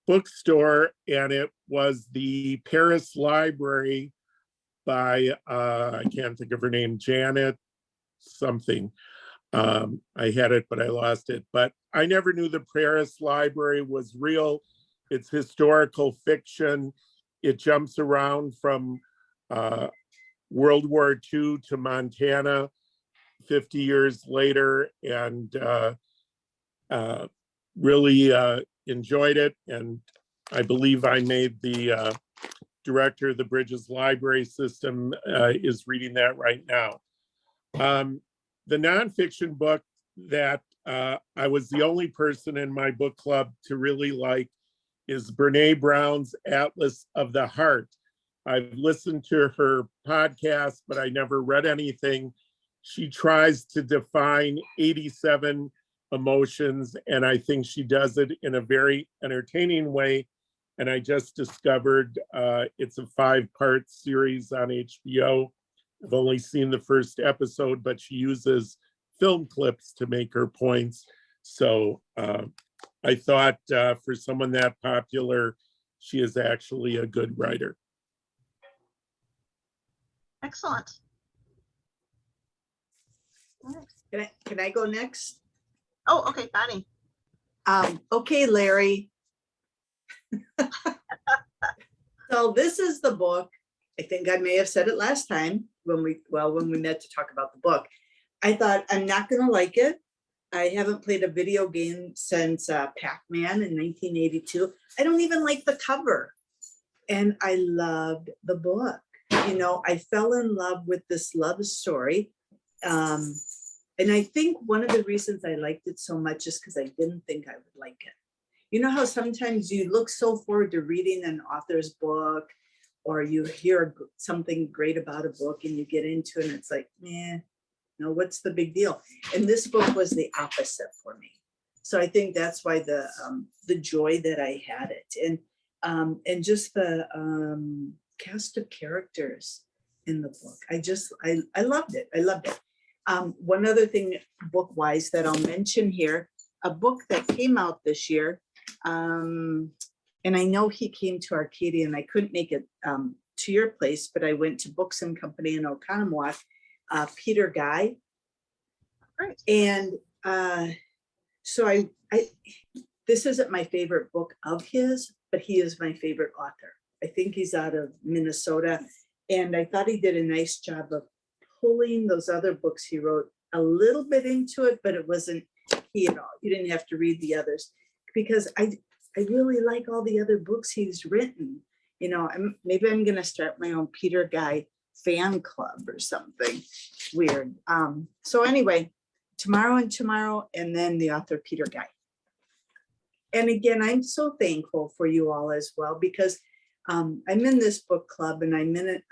bookstore. And it was The Paris Library by, I can't think of her name, Janet something. I had it, but I lost it. But I never knew the Paris Library was real. It's historical fiction. It jumps around from World War II to Montana. 50 years later, and really enjoyed it. And I believe I made the director of the Bridges Library System is reading that right now. The nonfiction book that I was the only person in my book club to really like is Brene Brown's Atlas of the Heart. I've listened to her podcast, but I never read anything. She tries to define 87 emotions, and I think she does it in a very entertaining way. And I just discovered it's a 5-part series on HBO. I've only seen the first episode, but she uses film clips to make her points. So I thought for someone that popular, she is actually a good writer. Excellent. Can I go next? Oh, okay, Connie. Okay, Larry. So this is the book. I think I may have said it last time when we met to talk about the book. I thought, I'm not gonna like it. I haven't played a video game since Pac-Man in 1982. I don't even like the cover. And I loved the book. You know, I fell in love with this love story. And I think one of the reasons I liked it so much is because I didn't think I would like it. You know how sometimes you look so forward to reading an author's book, or you hear something great about a book and you get into it and it's like, no, what's the big deal? And this book was the opposite for me. So I think that's why the joy that I had it, and just the cast of characters in the book. I loved it. I loved it. One other thing book-wise that I'll mention here, a book that came out this year, and I know he came to Arcadia and I couldn't make it to your place, but I went to Books and Company in Oconomowoc, Peter Guy. Great. And so I this isn't my favorite book of his, but he is my favorite author. I think he's out of Minnesota, and I thought he did a nice job of pulling those other books he wrote a little bit into it, but it wasn't he at all. You didn't have to read the others, because I really like all the other books he's written. You know, maybe I'm going to start my own Peter Guy fan club or something weird. So anyway, tomorrow, and then the author Peter Guy. And again, I'm so thankful for you all as well, because I'm in this book club and I'm in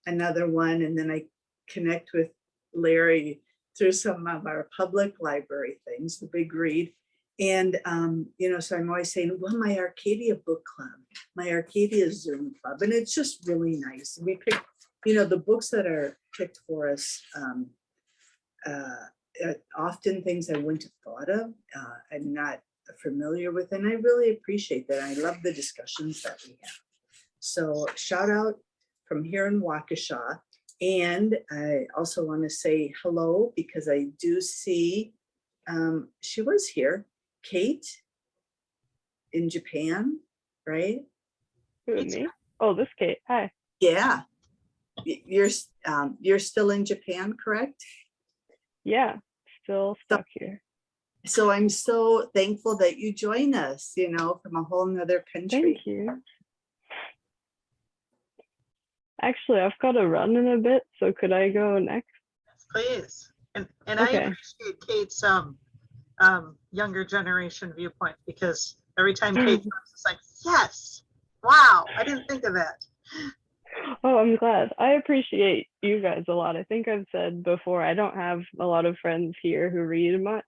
another one, and then I connect with Larry through some of our public library things, the Big Read. And, you know, so I'm always saying, well, my Arcadia Book Club, my Arcadia Zoom Club, and it's just really nice. We pick, you know, the books that are picked for us, often things I wouldn't have thought of, I'm not familiar with, and I really appreciate that. I love the discussions that we have. So shout out from here in Waukesha. And I also want to say hello, because I do see, she was here, Kate in Japan, right? Who, me? Oh, this Kate. Hi. Yeah. You're still in Japan, correct? Yeah, still stuck here. So I'm so thankful that you join us, you know, from a whole nother country. Thank you. Actually, I've got to run in a bit, so could I go next? Please. And Okay. I appreciate Kate's younger generation viewpoint, because every time Kate comes, it's like, yes, wow, I didn't think of that. Oh, I'm glad. I appreciate you guys a lot. I think I've said before, I don't have a lot of friends here who read much,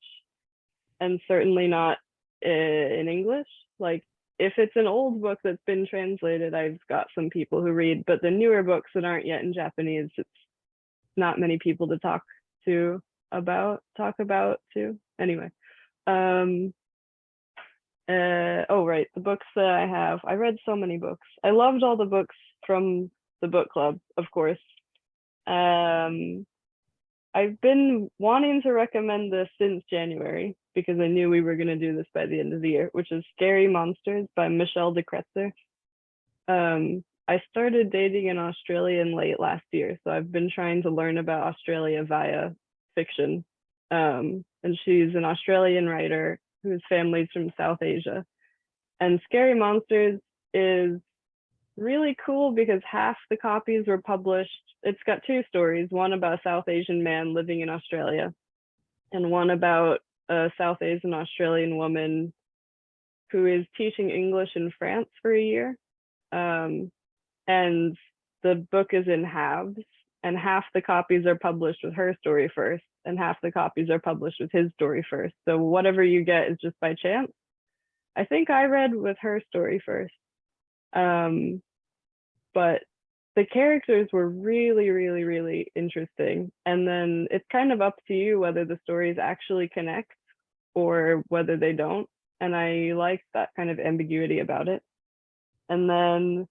and certainly not in English. Like, if it's an old book that's been translated, I've got some people who read, but the newer books that aren't yet in Japanese, it's not many people to talk about to. Anyway. Oh, right, the books that I have. I read so many books. I loved all the books from the book club, of course. I've been wanting to recommend this since January, because I knew we were going to do this by the end of the year, which is Scary Monsters by Michelle de Kretzer. I started dating an Australian late last year, so I've been trying to learn about Australia via fiction. And she's an Australian writer whose family's from South Asia. And Scary Monsters is really cool because half the copies were published. It's got two stories, one about a South Asian man living in Australia and one about a South Asian Australian woman who is teaching English in France for a year. And the book is in halves, and half the copies are published with her story first and half the copies are published with his story first. So whatever you get is just by chance. I think I read with her story first. But the characters were really, really, really interesting. And then it's kind of up to you whether the stories actually connect or whether they don't. And I liked that kind of ambiguity about it. And then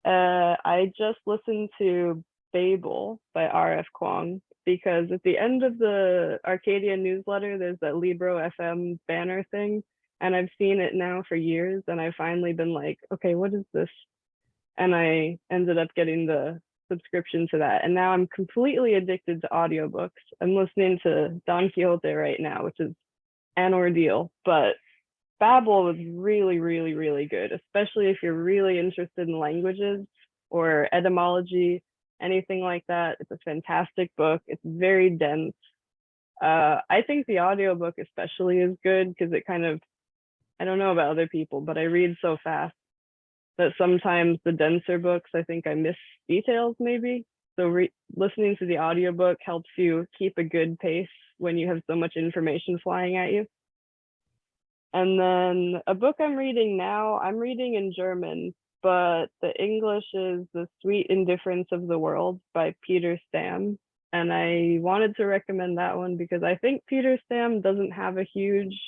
I just listened to Babel by R.F. Kuang, because at the end of the Arcadia newsletter, there's that Libro FM banner thing. And I've seen it now for years. And I've finally been like, okay, what is this? And I ended up getting the subscription to that. And now I'm completely addicted to audiobooks. I'm listening to Don Quixote right now, which is an ordeal, but Babel was really, really, really good, especially if you're really interested in languages or etymology, anything like that. It's a fantastic book. It's very dense. I think the audiobook especially is good because it kind of, I don't know about other people, but I read so fast that sometimes the denser books, I think I miss details maybe. So listening to the audiobook helps you keep a good pace when you have so much information flying at you. And then a book I'm reading now, I'm reading in German, but the English is The Sweet Indifference of the World by Peter Stamm. And I wanted to recommend that one because I think Peter Stamm doesn't have a huge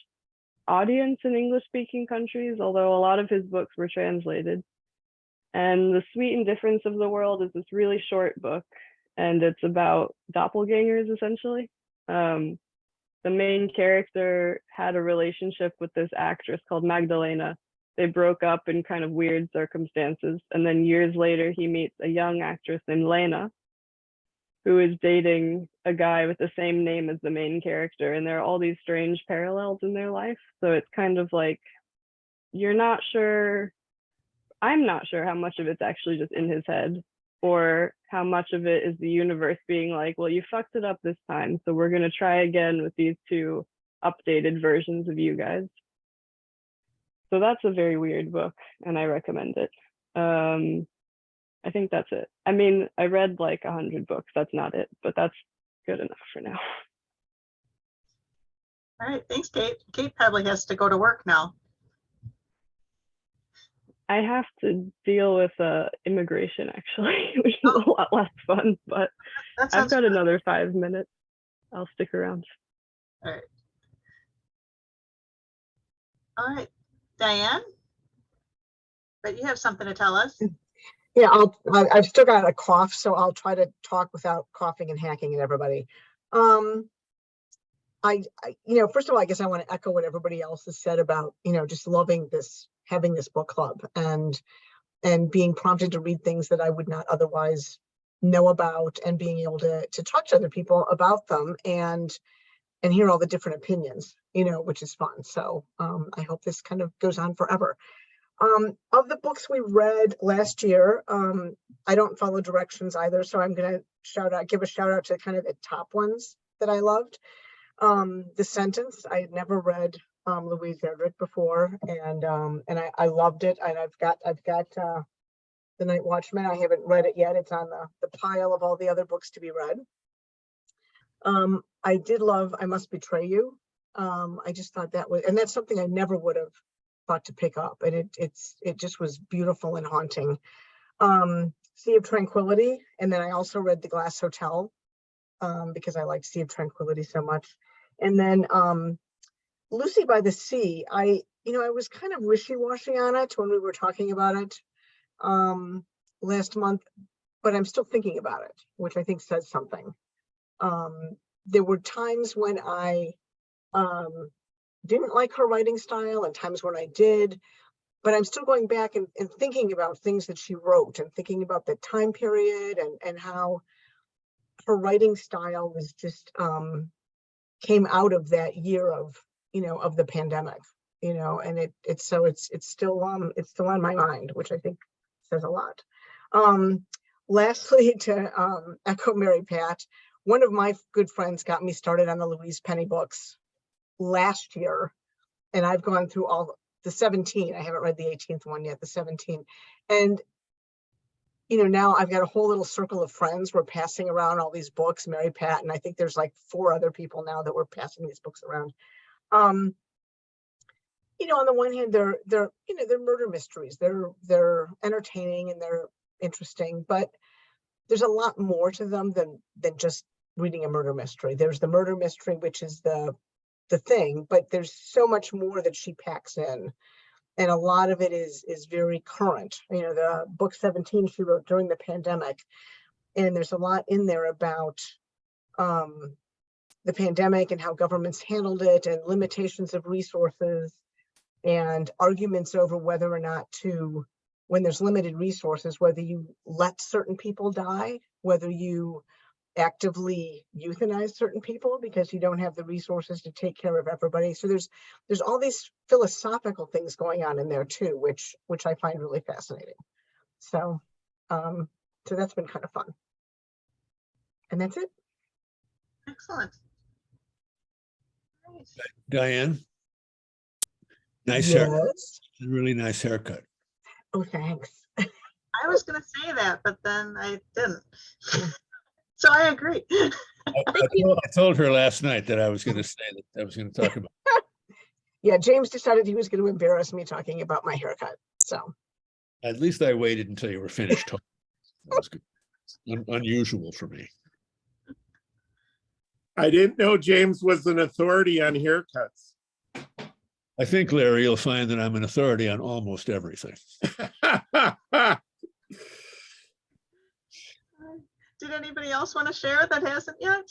audience in English-speaking countries, although a lot of his books were translated. And The Sweet Indifference of the World is this really short book, and it's about doppelgangers, essentially. The main character had a relationship with this actress called Magdalena. They broke up in kind of weird circumstances, and then years later, he meets a young actress named Lena, who is dating a guy with the same name as the main character. And there are all these strange parallels in their life. So it's kind of like, you're not sure, I'm not sure how much of it's actually just in his head or how much of it is the universe being like, well, you fucked it up this time, so we're going to try again with these two updated versions of you guys. So that's a very weird book and I recommend it. I think that's it. I mean, I read like 100 books. That's not it, but that's good enough for now. All right, thanks, Kate. Kate probably has to go to work now. I have to deal with immigration actually, which is a lot less fun, but I've got another 5 minutes. I'll stick around. All right. All right, Diane, but you have something to tell us. Yeah, I've still got a cough, so I'll try to talk without coughing and hacking at everybody. First of all, I guess I want to echo what everybody else has said about, just loving this, having this book club and being prompted to read things that I would not otherwise know about, and being able to talk to other people about them and hear all the different opinions, which is fun. So I hope this kind of goes on forever. Of the books we read last year, I don't follow directions either, so I'm going to give a shout out to kind of the top ones that I loved. The Sentence, I had never read Louise Erdrich before, and I loved it. And I've got The Night Watchman. I haven't read it yet. It's on the pile of all the other books to be read. I did love I Must Betray You. I just thought that was, and that's something I never would have thought to pick up, and it just was beautiful and haunting. Sea of Tranquility, and then I also read The Glass Hotel because I liked Sea of Tranquility so much. And then Lucy by the Sea, I was kind of wishy-washy on it when we were talking about it last month, but I'm still thinking about it, which I think says something. There were times when I didn't like her writing style and times when I did, but I'm still going back and thinking about things that she wrote and thinking about the time period and how her writing style was just came out of that year of, of the pandemic, and it's still on my mind, which I think says a lot. Lastly, to echo Mary Pat, one of my good friends got me started on the Louise Penny books last year, and I've gone through all the 17. I haven't read the 18th one yet, the 17. And now I've got a whole little circle of friends. We're passing around all these books, Mary Pat, and I think there's like 4 other people now that we're passing these books around. On the one hand, they're murder mysteries. They're entertaining and they're interesting, but there's a lot more to them than just reading a murder mystery. There's the murder mystery, which is the thing, but there's so much more that she packs in. And a lot of it is very current. The book 17 she wrote during the pandemic, and there's a lot in there about the pandemic and how governments handled it, and limitations of resources, and arguments over whether or not to, when there's limited resources, whether you let certain people die, whether you actively euthanize certain people because you don't have the resources to take care of everybody. So there's all these philosophical things going on in there too, which I find really fascinating. So so that's been kind of fun. And that's it. Excellent. Nice. Diane, nice hair, Yes. really nice haircut. Oh, thanks. I was going to say that, but then I didn't. So I agree. I told her last night that I was going to say that I was going to talk about. Yeah, James decided he was going to embarrass me talking about my haircut. So At least I waited until you were finished talking. That was good. Unusual for me. I didn't know James was an authority on haircuts. I think, Larry, you'll find that I'm an authority on almost everything. Did anybody else want to share that hasn't yet?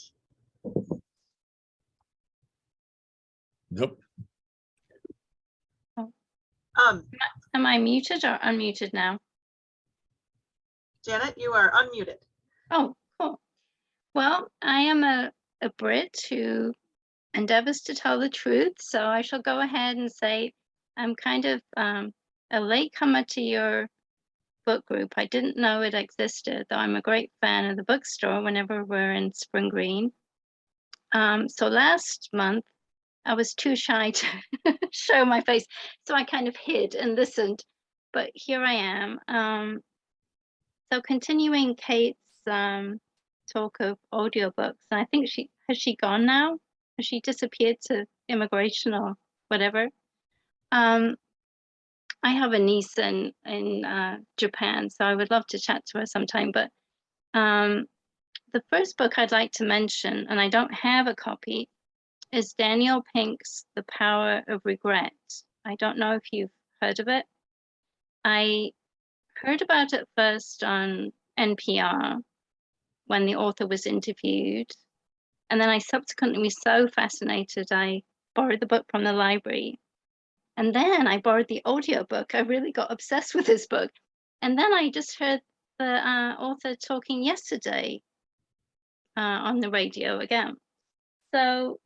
Nope. Am I muted or unmuted now? Janet, you are unmuted. Oh, cool. Well, I am a Brit who endeavors to tell the truth, so I shall go ahead and say I'm kind of a latecomer to your book group. I didn't know it existed, though I'm a great fan of the bookstore whenever we're in Spring Green. So last month, I was too shy to show my face, so I kind of hid and listened, but here I am. So continuing Kate's talk of audiobooks, and I think has she gone now? Has she disappeared to immigration or whatever? I have a niece in Japan, so I would love to chat to her sometime. But the first book I'd like to mention, and I don't have a copy, is Daniel Pink's The Power of Regret. I don't know if you've heard of it. I heard about it first on NPR when the author was interviewed. And then I subsequently was so fascinated, I borrowed the book from the library. And then I borrowed the audiobook. I really got obsessed with this book. And then I just heard the author talking yesterday on the radio again. So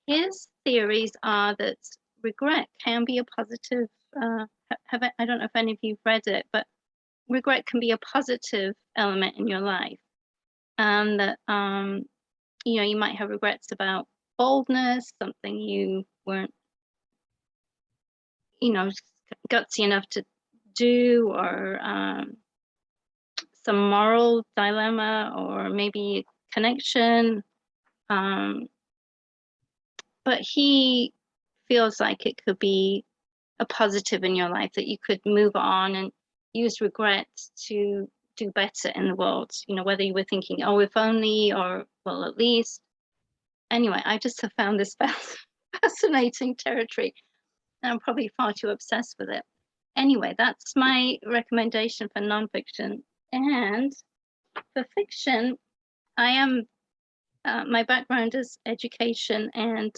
his theories are that regret can be a positive, I don't know if any of you've read it, but regret can be a positive element in your life. And that, you might have regrets about boldness, something you weren't, gutsy enough to do, or some moral dilemma, or maybe connection. But he feels like it could be a positive in your life, that you could move on and use regrets to do better in the world, whether you were thinking, oh, if only, or well, at least. Anyway, I just have found this fascinating territory, and I'm probably far too obsessed with it. Anyway, that's my recommendation for nonfiction. And for fiction, I am, my background is education and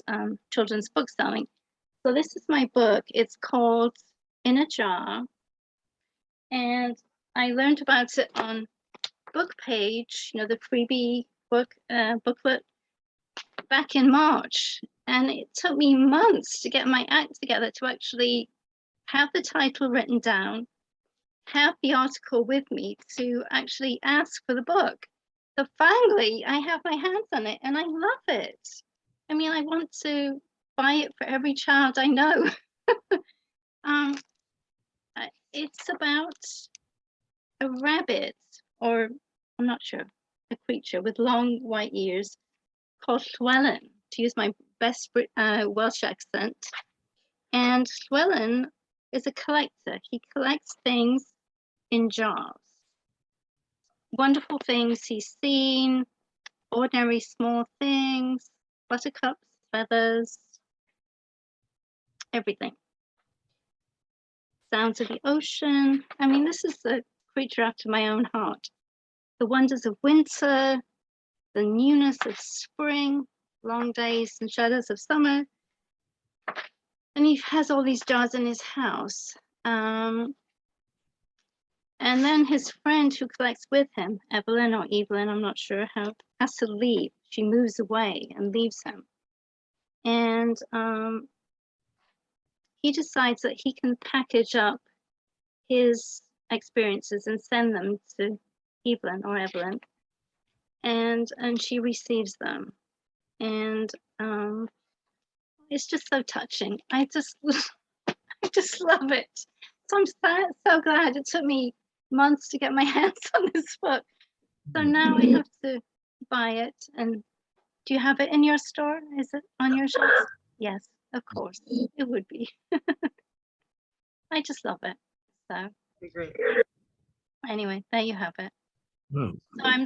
children's book selling. So this is my book. It's called In a Jar. And I learned about it on book page, you know, the freebie booklet back in March. And it took me months to get my act together to actually have the title written down, have the article with me to actually ask for the book. So finally, I have my hands on it and I love it. I mean, I want to buy it for every child I know. It's about a rabbit, or I'm not sure, a creature with long white ears called Llywelyn, to use my best Welsh accent. And Llywelyn is a collector. He collects things in jars. Wonderful things he's seen, ordinary small things, buttercups, feathers, everything. Sounds of the ocean. I mean, this is a creature after my own heart. The wonders of winter, the newness of spring, long days and shadows of summer. And he has all these jars in his house. And then his friend who collects with him, Evelyn or Evelyn, I'm not sure how, has to leave. She moves away and leaves him. And he decides that he can package up his experiences and send them to Evelyn or Evelyn. And she receives them. And it's just so touching. I just love it. So I'm so glad it took me months to get my hands on this book. So now I have to buy it. And do you have it in your store? Is it on your shelf? Yes, of course, it would be. I just love it. So Great. anyway, there you have it. Oh. So I'm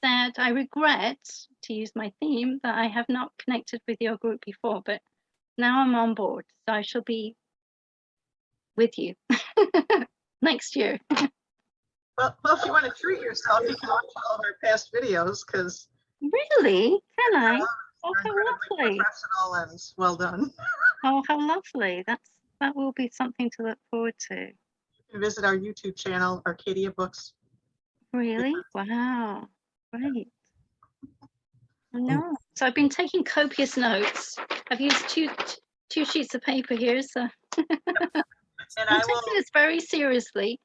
sad. I regret, to use my theme, that I have not connected with your group before, but now I'm on board. So I shall be with you next year. Well, if you want to treat yourself, you can watch all of our past videos because Really? Can I? they're Oh, how incredibly lovely. professional and well done. Oh, how lovely. That will be something to look forward to. You can visit our YouTube channel, Arcadia Books. Really? Wow. Great. No. So I've been taking copious notes. I've used two sheets of paper here, so And I'm taking this very seriously.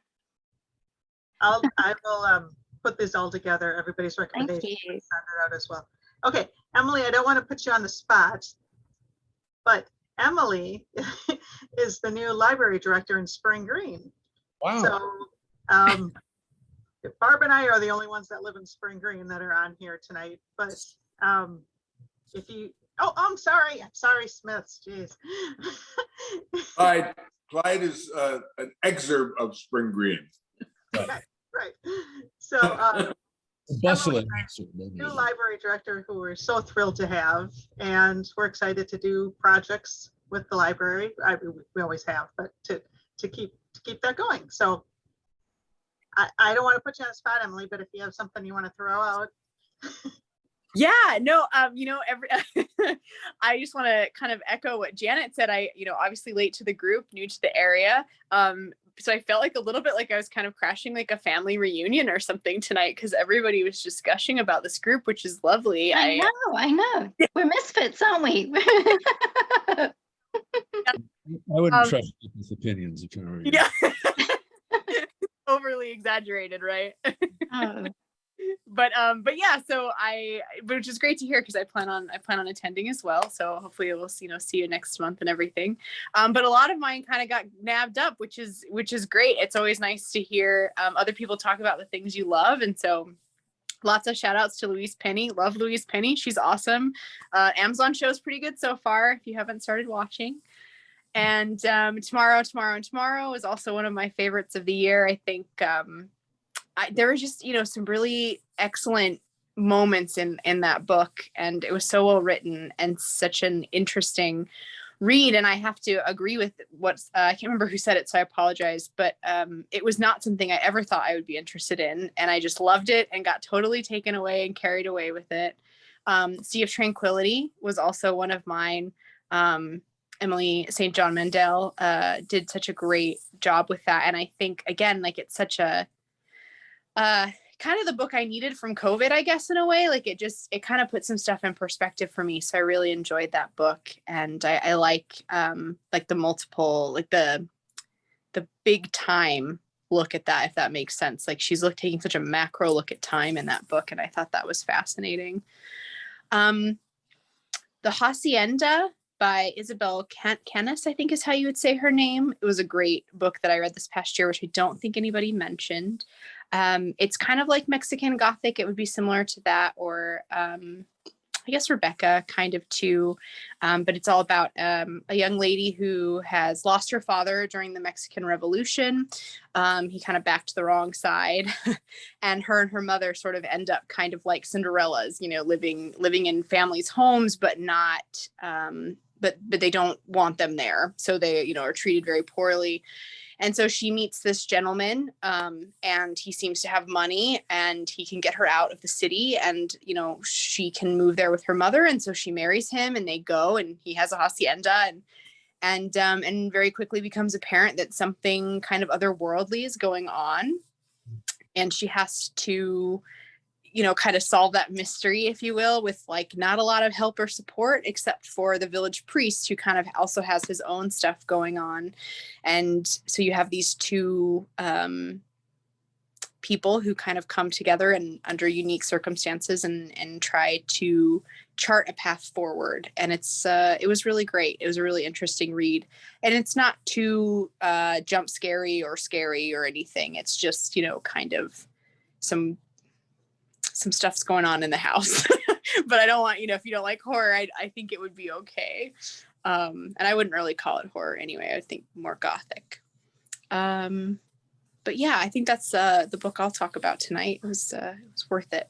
I will put this all together, everybody's recommendation, Thank you. send it out as well. Okay, Emily, I don't want to put you on the spot, but Emily is the new library director in Spring Green. Wow. So Barb and I are the only ones that live in Spring Green that are on here tonight, but if you, I'm sorry, Smiths, jeez. Clyde is an excerpt of Spring Green. Right. So Bustling. new library director who we're so thrilled to have, and we're excited to do projects with the library. We always have, but to keep that going. So I don't want to put you on the spot, Emily, but if you have something you want to throw out. Yeah, no, I just want to kind of echo what Janet said. Obviously late to the group, new to the area. So I felt like a little bit like I was kind of crashing like a family reunion or something tonight because everybody was just gushing about this group, which is lovely. I know. We're misfits, aren't we? I wouldn't trust people's opinions if you were. Yeah. Overly exaggerated, right? Oh. But yeah, so which is great to hear because I plan on attending as well. So hopefully we'll see you next month and everything. But a lot of mine kind of got nabbed up, which is great. It's always nice to hear other people talk about the things you love. And so lots of shout outs to Louise Penny. Love Louise Penny. She's awesome. Amazon show is pretty good so far if you haven't started watching. And tomorrow is also one of my favorites of the year. I think there was just, some really excellent moments in that book, and it was so well written and such an interesting read. And I have to agree with I can't remember who said it, so I apologize, but it was not something I ever thought I would be interested in. And I just loved it and got totally taken away and carried away with it. Sea of Tranquility was also one of mine. Emily St. John Mandel did such a great job with that. And I think, again, like it's such a, kind of the book I needed from COVID, I guess, in a way. Like it kind of put some stuff in perspective for me. So I really enjoyed that book. And I like the multiple, like the big time look at that, if that makes sense. Like she's taking such a macro look at time in that book. And I thought that was fascinating. The Hacienda by Isabel Canis, I think is how you would say her name. It was a great book that I read this past year, which I don't think anybody mentioned. It's kind of like Mexican Gothic. It would be similar to that, or I guess Rebecca kind of too. But it's all about a young lady who has lost her father during the Mexican Revolution. He kind of backed the wrong side, and her mother sort of end up kind of like Cinderella's, living in families' homes, but not, but they don't want them there. So they, are treated very poorly. And so she meets this gentleman, and he seems to have money, and he can get her out of the city, and, she can move there with her mother. And so she marries him, and they go, and he has a hacienda, and very quickly becomes apparent that something kind of otherworldly is going on. And she has to, kind of solve that mystery, if you will, with like not a lot of help or support, except for the village priest, who kind of also has his own stuff going on. And so you have these two people who kind of come together and under unique circumstances and try to chart a path forward. And it was really great. It was a really interesting read. And it's not too jump scary or anything. It's just, kind of some stuff's going on in the house. But I don't want, if you don't like horror, I think it would be okay. And I wouldn't really call it horror anyway. I would think more Gothic. But yeah, I think that's the book I'll talk about tonight. It was worth it.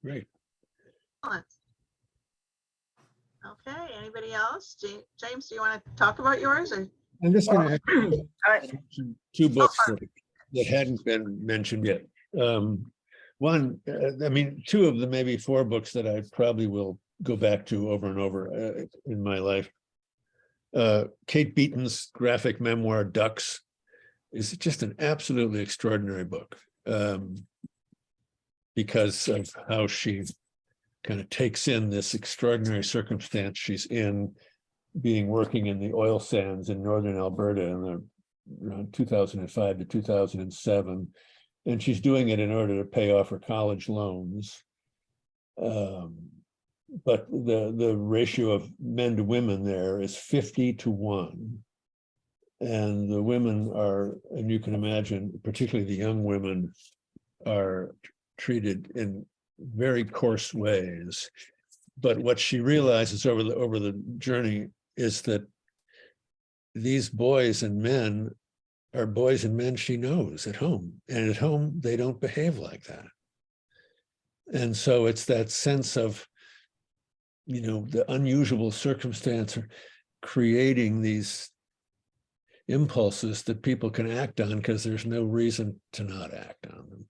Great. Okay, anybody else? James, do you want to talk about yours? Or? I'm just going to mention two books that hadn't been mentioned yet. One, two of the maybe four books that I probably will go back to over and over in my life. Kate Beaton's graphic memoir, Ducks, is just an absolutely extraordinary book because of how she kind of takes in this extraordinary circumstance she's in, working in the oil sands in northern Alberta in around 2005 to 2007. And she's doing it in order to pay off her college loans. But the ratio of men to women there is 50-1. And the women are, and you can imagine, particularly the young women, are treated in very coarse ways. But what she realizes over the journey is that these boys and men are boys and men she knows at home, and at home they don't behave like that. And so it's that sense of, the unusual circumstance creating these impulses that people can act on because there's no reason to not act on them.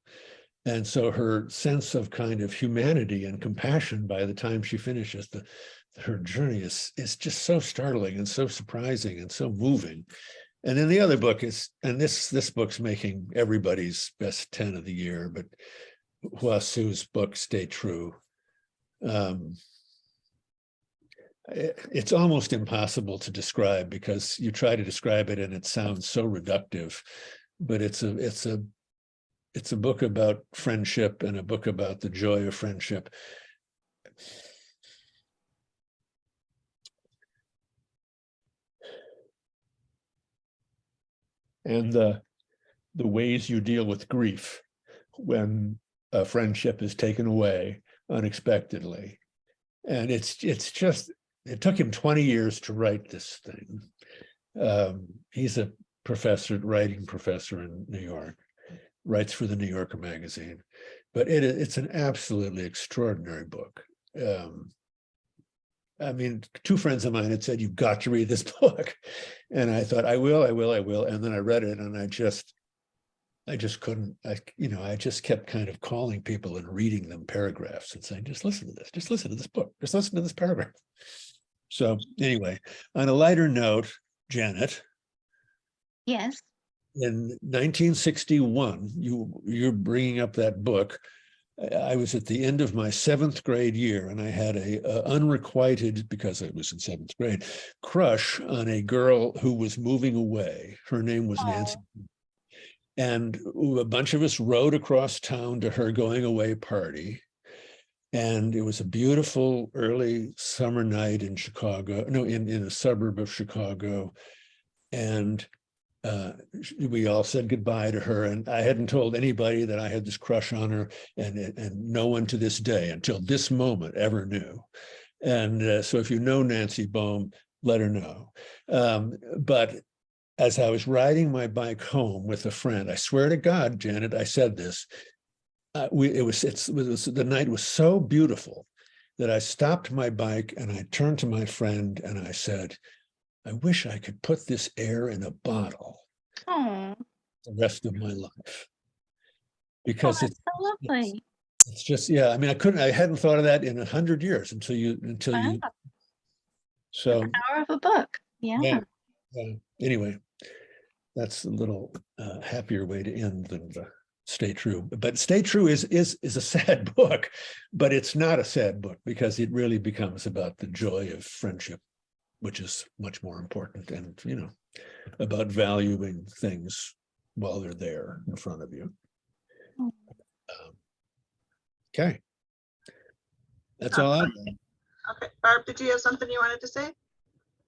And so her sense of kind of humanity and compassion by the time she finishes her journey is just so startling and so surprising and so moving. And then the other book is, and this book's making everybody's best 10 of the year, but Hua Su's book, Stay True. It's almost impossible to describe because you try to describe it and it sounds so reductive, but it's a book about friendship and a book about the joy of friendship. And the ways you deal with grief when a friendship is taken away unexpectedly. And it's just, it took him 20 years to write this thing. He's a writing professor in New York, writes for the New Yorker magazine, but it's an absolutely extraordinary book. Two friends of mine had said, "You've got to read this book." And I thought, I will. And then I read it and I just couldn't, I just kept kind of calling people and reading them paragraphs and saying, just listen to this, just listen to this book, just listen to this paragraph. So anyway, on a lighter note, Janet. Yes. in 1961, you're bringing up that book. I was at the end of my 7th grade year, and I had a unrequited, because I was in 7th grade, crush on a girl who was moving away. Her name was Nancy. And a bunch of us rode across town to her going away party. And it was a beautiful early summer night in Chicago, no, in a suburb of Chicago. And we all said goodbye to her, and I hadn't told anybody that I had this crush on her, and no one to this day, until this moment, ever knew. And so if you know Nancy Bohm, let her know. But as I was riding my bike home with a friend, I swear to God, Janet, I said this, the night was so beautiful that I stopped my bike and I turned to my friend and I said, I wish I could put this air in a bottle Oh, the rest of my life. Because that's so lovely. it's just, yeah, I mean, I hadn't thought of that in 100 years until you, Wow. so. The power of a book. Yeah. Anyway, that's a little happier way to end than the Stay True. But Stay True is a sad book, but it's not a sad book because it really becomes about the joy of friendship, which is much more important, and about valuing things while they're there in front of you. Okay, that's all I have. Okay, Barb, did you have something you wanted to say?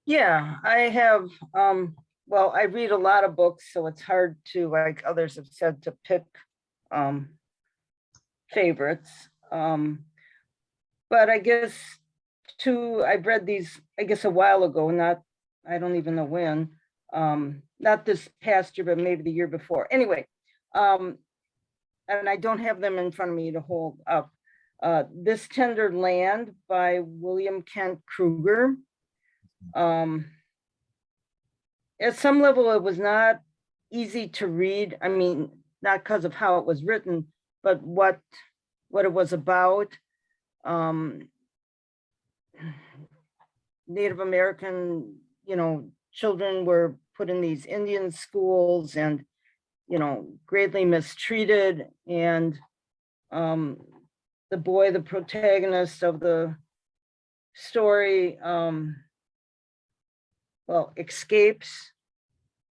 Yeah, I have, well, I read a lot of books, so it's hard to, like others have said, to pick favorites. But I guess I've read these, I guess a while ago, I don't even know when, not this past year, but maybe the year before. Anyway, and I don't have them in front of me to hold up. This Tender Land by William Kent Kruger. At some level, it was not easy to read. I mean, not because of how it was written, but what it was about. Native American, children were put in these Indian schools and, greatly mistreated. And the boy, the protagonist of the story, escapes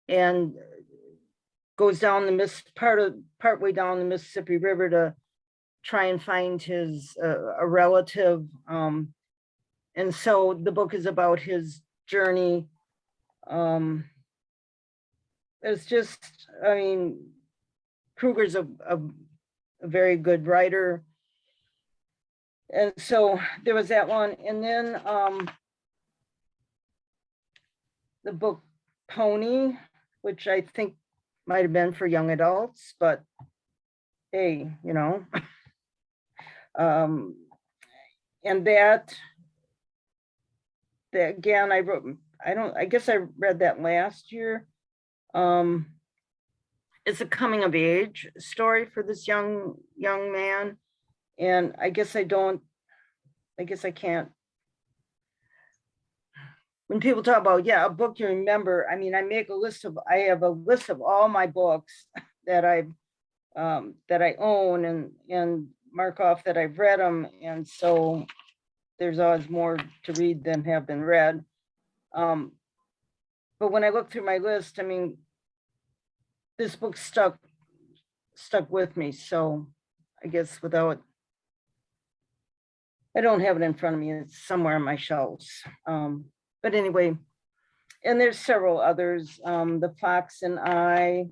and goes down partway down the Mississippi River to try and find his a relative. And so the book is about his journey. It's just, I mean, Kruger's a very good writer. And so there was that one. And then the book Pony, which I think might have been for young adults, but hey, and that again, I guess I read that last year. It's a coming of age story for this young man. And I guess I can't. When people talk about, a book you remember, I mean, I have a list of all my books that I own and mark off that I've read them. And so there's always more to read than have been read. But when I look through my list, I mean, this book stuck with me. So I guess I don't have it in front of me. It's somewhere on my shelves. But anyway, and there's several others. The Fox and I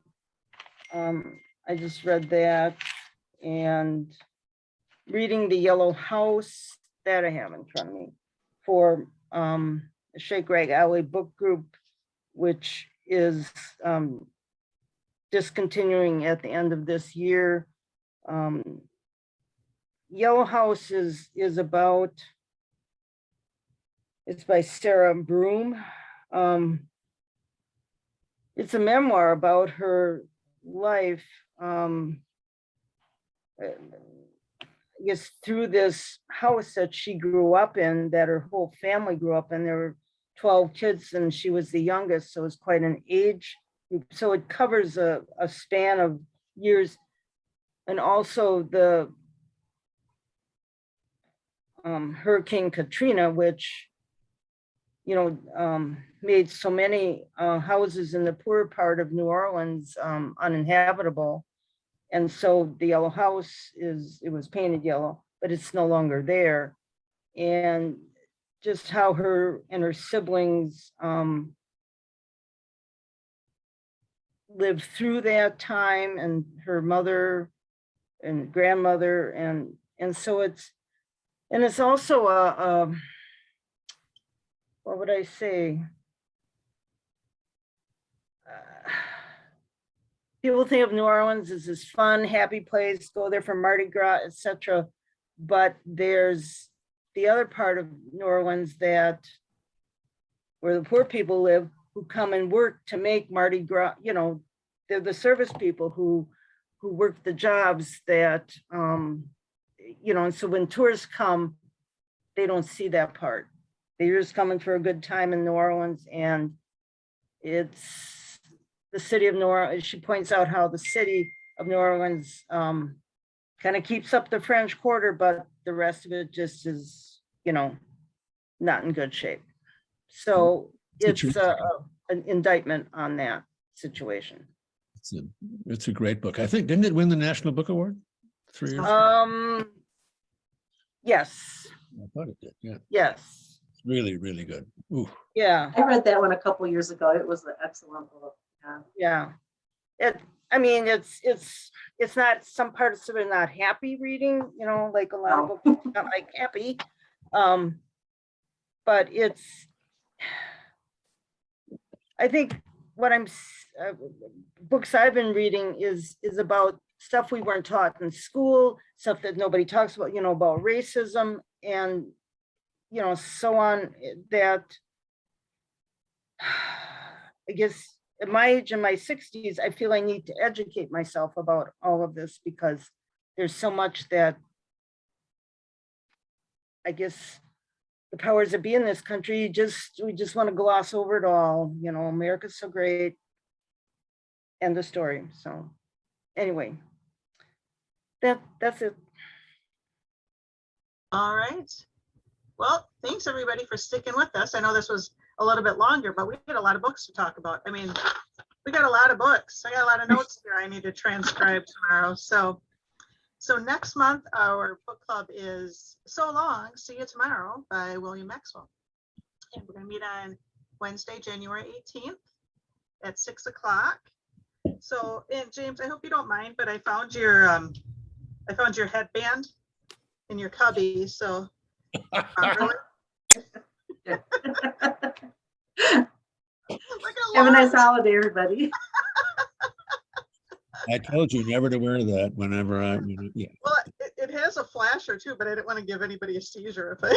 just read that, and Reading the Yellow House, that I have in front of me, for Shake Rag Alley Book Group, which is discontinuing at the end of this year. Yellow House is about, it's by Sarah Broom. It's a memoir about her life. I guess through this house that she grew up in, that her whole family grew up in. There were 12 kids and she was the youngest, so it was quite an age So it covers a span of years. And also the Hurricane Katrina, which, made so many houses in the poorer part of New Orleans uninhabitable. And so the yellow house it was painted yellow, but it's no longer there. And just how her and her siblings lived through that time, and her mother and grandmother, and so it's also a what would I say? People think of New Orleans as this fun, happy place, go there for Mardi Gras, etc. But there's the other part of New Orleans where the poor people live, who come and work to make Mardi Gras. They're the service people who work the jobs that, and so when tourists come, they don't see that part. They're just coming for a good time in New Orleans, and it's the city of New Orleans. She points out how the city of New Orleans kind of keeps up the French Quarter, but the rest of it just is, not in good shape. So it's an indictment on that situation. It's a great book. I think, didn't it win the National Book Award 3 years? Yes. I thought it did. Yeah. Yes. It's really, really good. Ooh. Yeah. I read that one a couple years ago. It was an excellent book. Yeah. It's not, some parts of it not happy reading, like a lot of books, not like happy. But I think what books I've been reading is about stuff we weren't taught in school, stuff that nobody talks about, about racism and, so on, that I guess at my age, in my 60s, I feel I need to educate myself about all of this, because there's so much that I guess the powers that be in this country, we just want to gloss over it all. America's so great. End of story. So anyway, that's it. All right. Well, thanks everybody for sticking with us. I know this was a little bit longer, but we had a lot of books to talk about. I mean, we got a lot of books. I got a lot of notes here I need to transcribe tomorrow. So next month, our book club is So Long, See You Tomorrow by William Maxwell. And we're going to meet on Wednesday, January 18th at 6 o'clock. So, and James, I hope you don't mind, but I found your headband in your cubby. So, really? Have a nice holiday, everybody. I told you never to wear that whenever yeah. Well, it has a flasher too, but I didn't want to give anybody a seizure if I.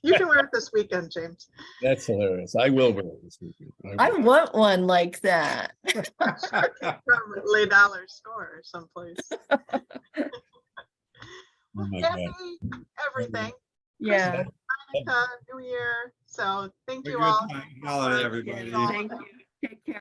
You can wear it this weekend, James. That's hilarious. I will wear it this weekend. I want one like that. From Les Dollar store or someplace. Oh my Happy God. everything. Yeah. Christmas, Hanukkah, New Year. So thank you Have a all. good holiday, everybody. Thank you. Take care.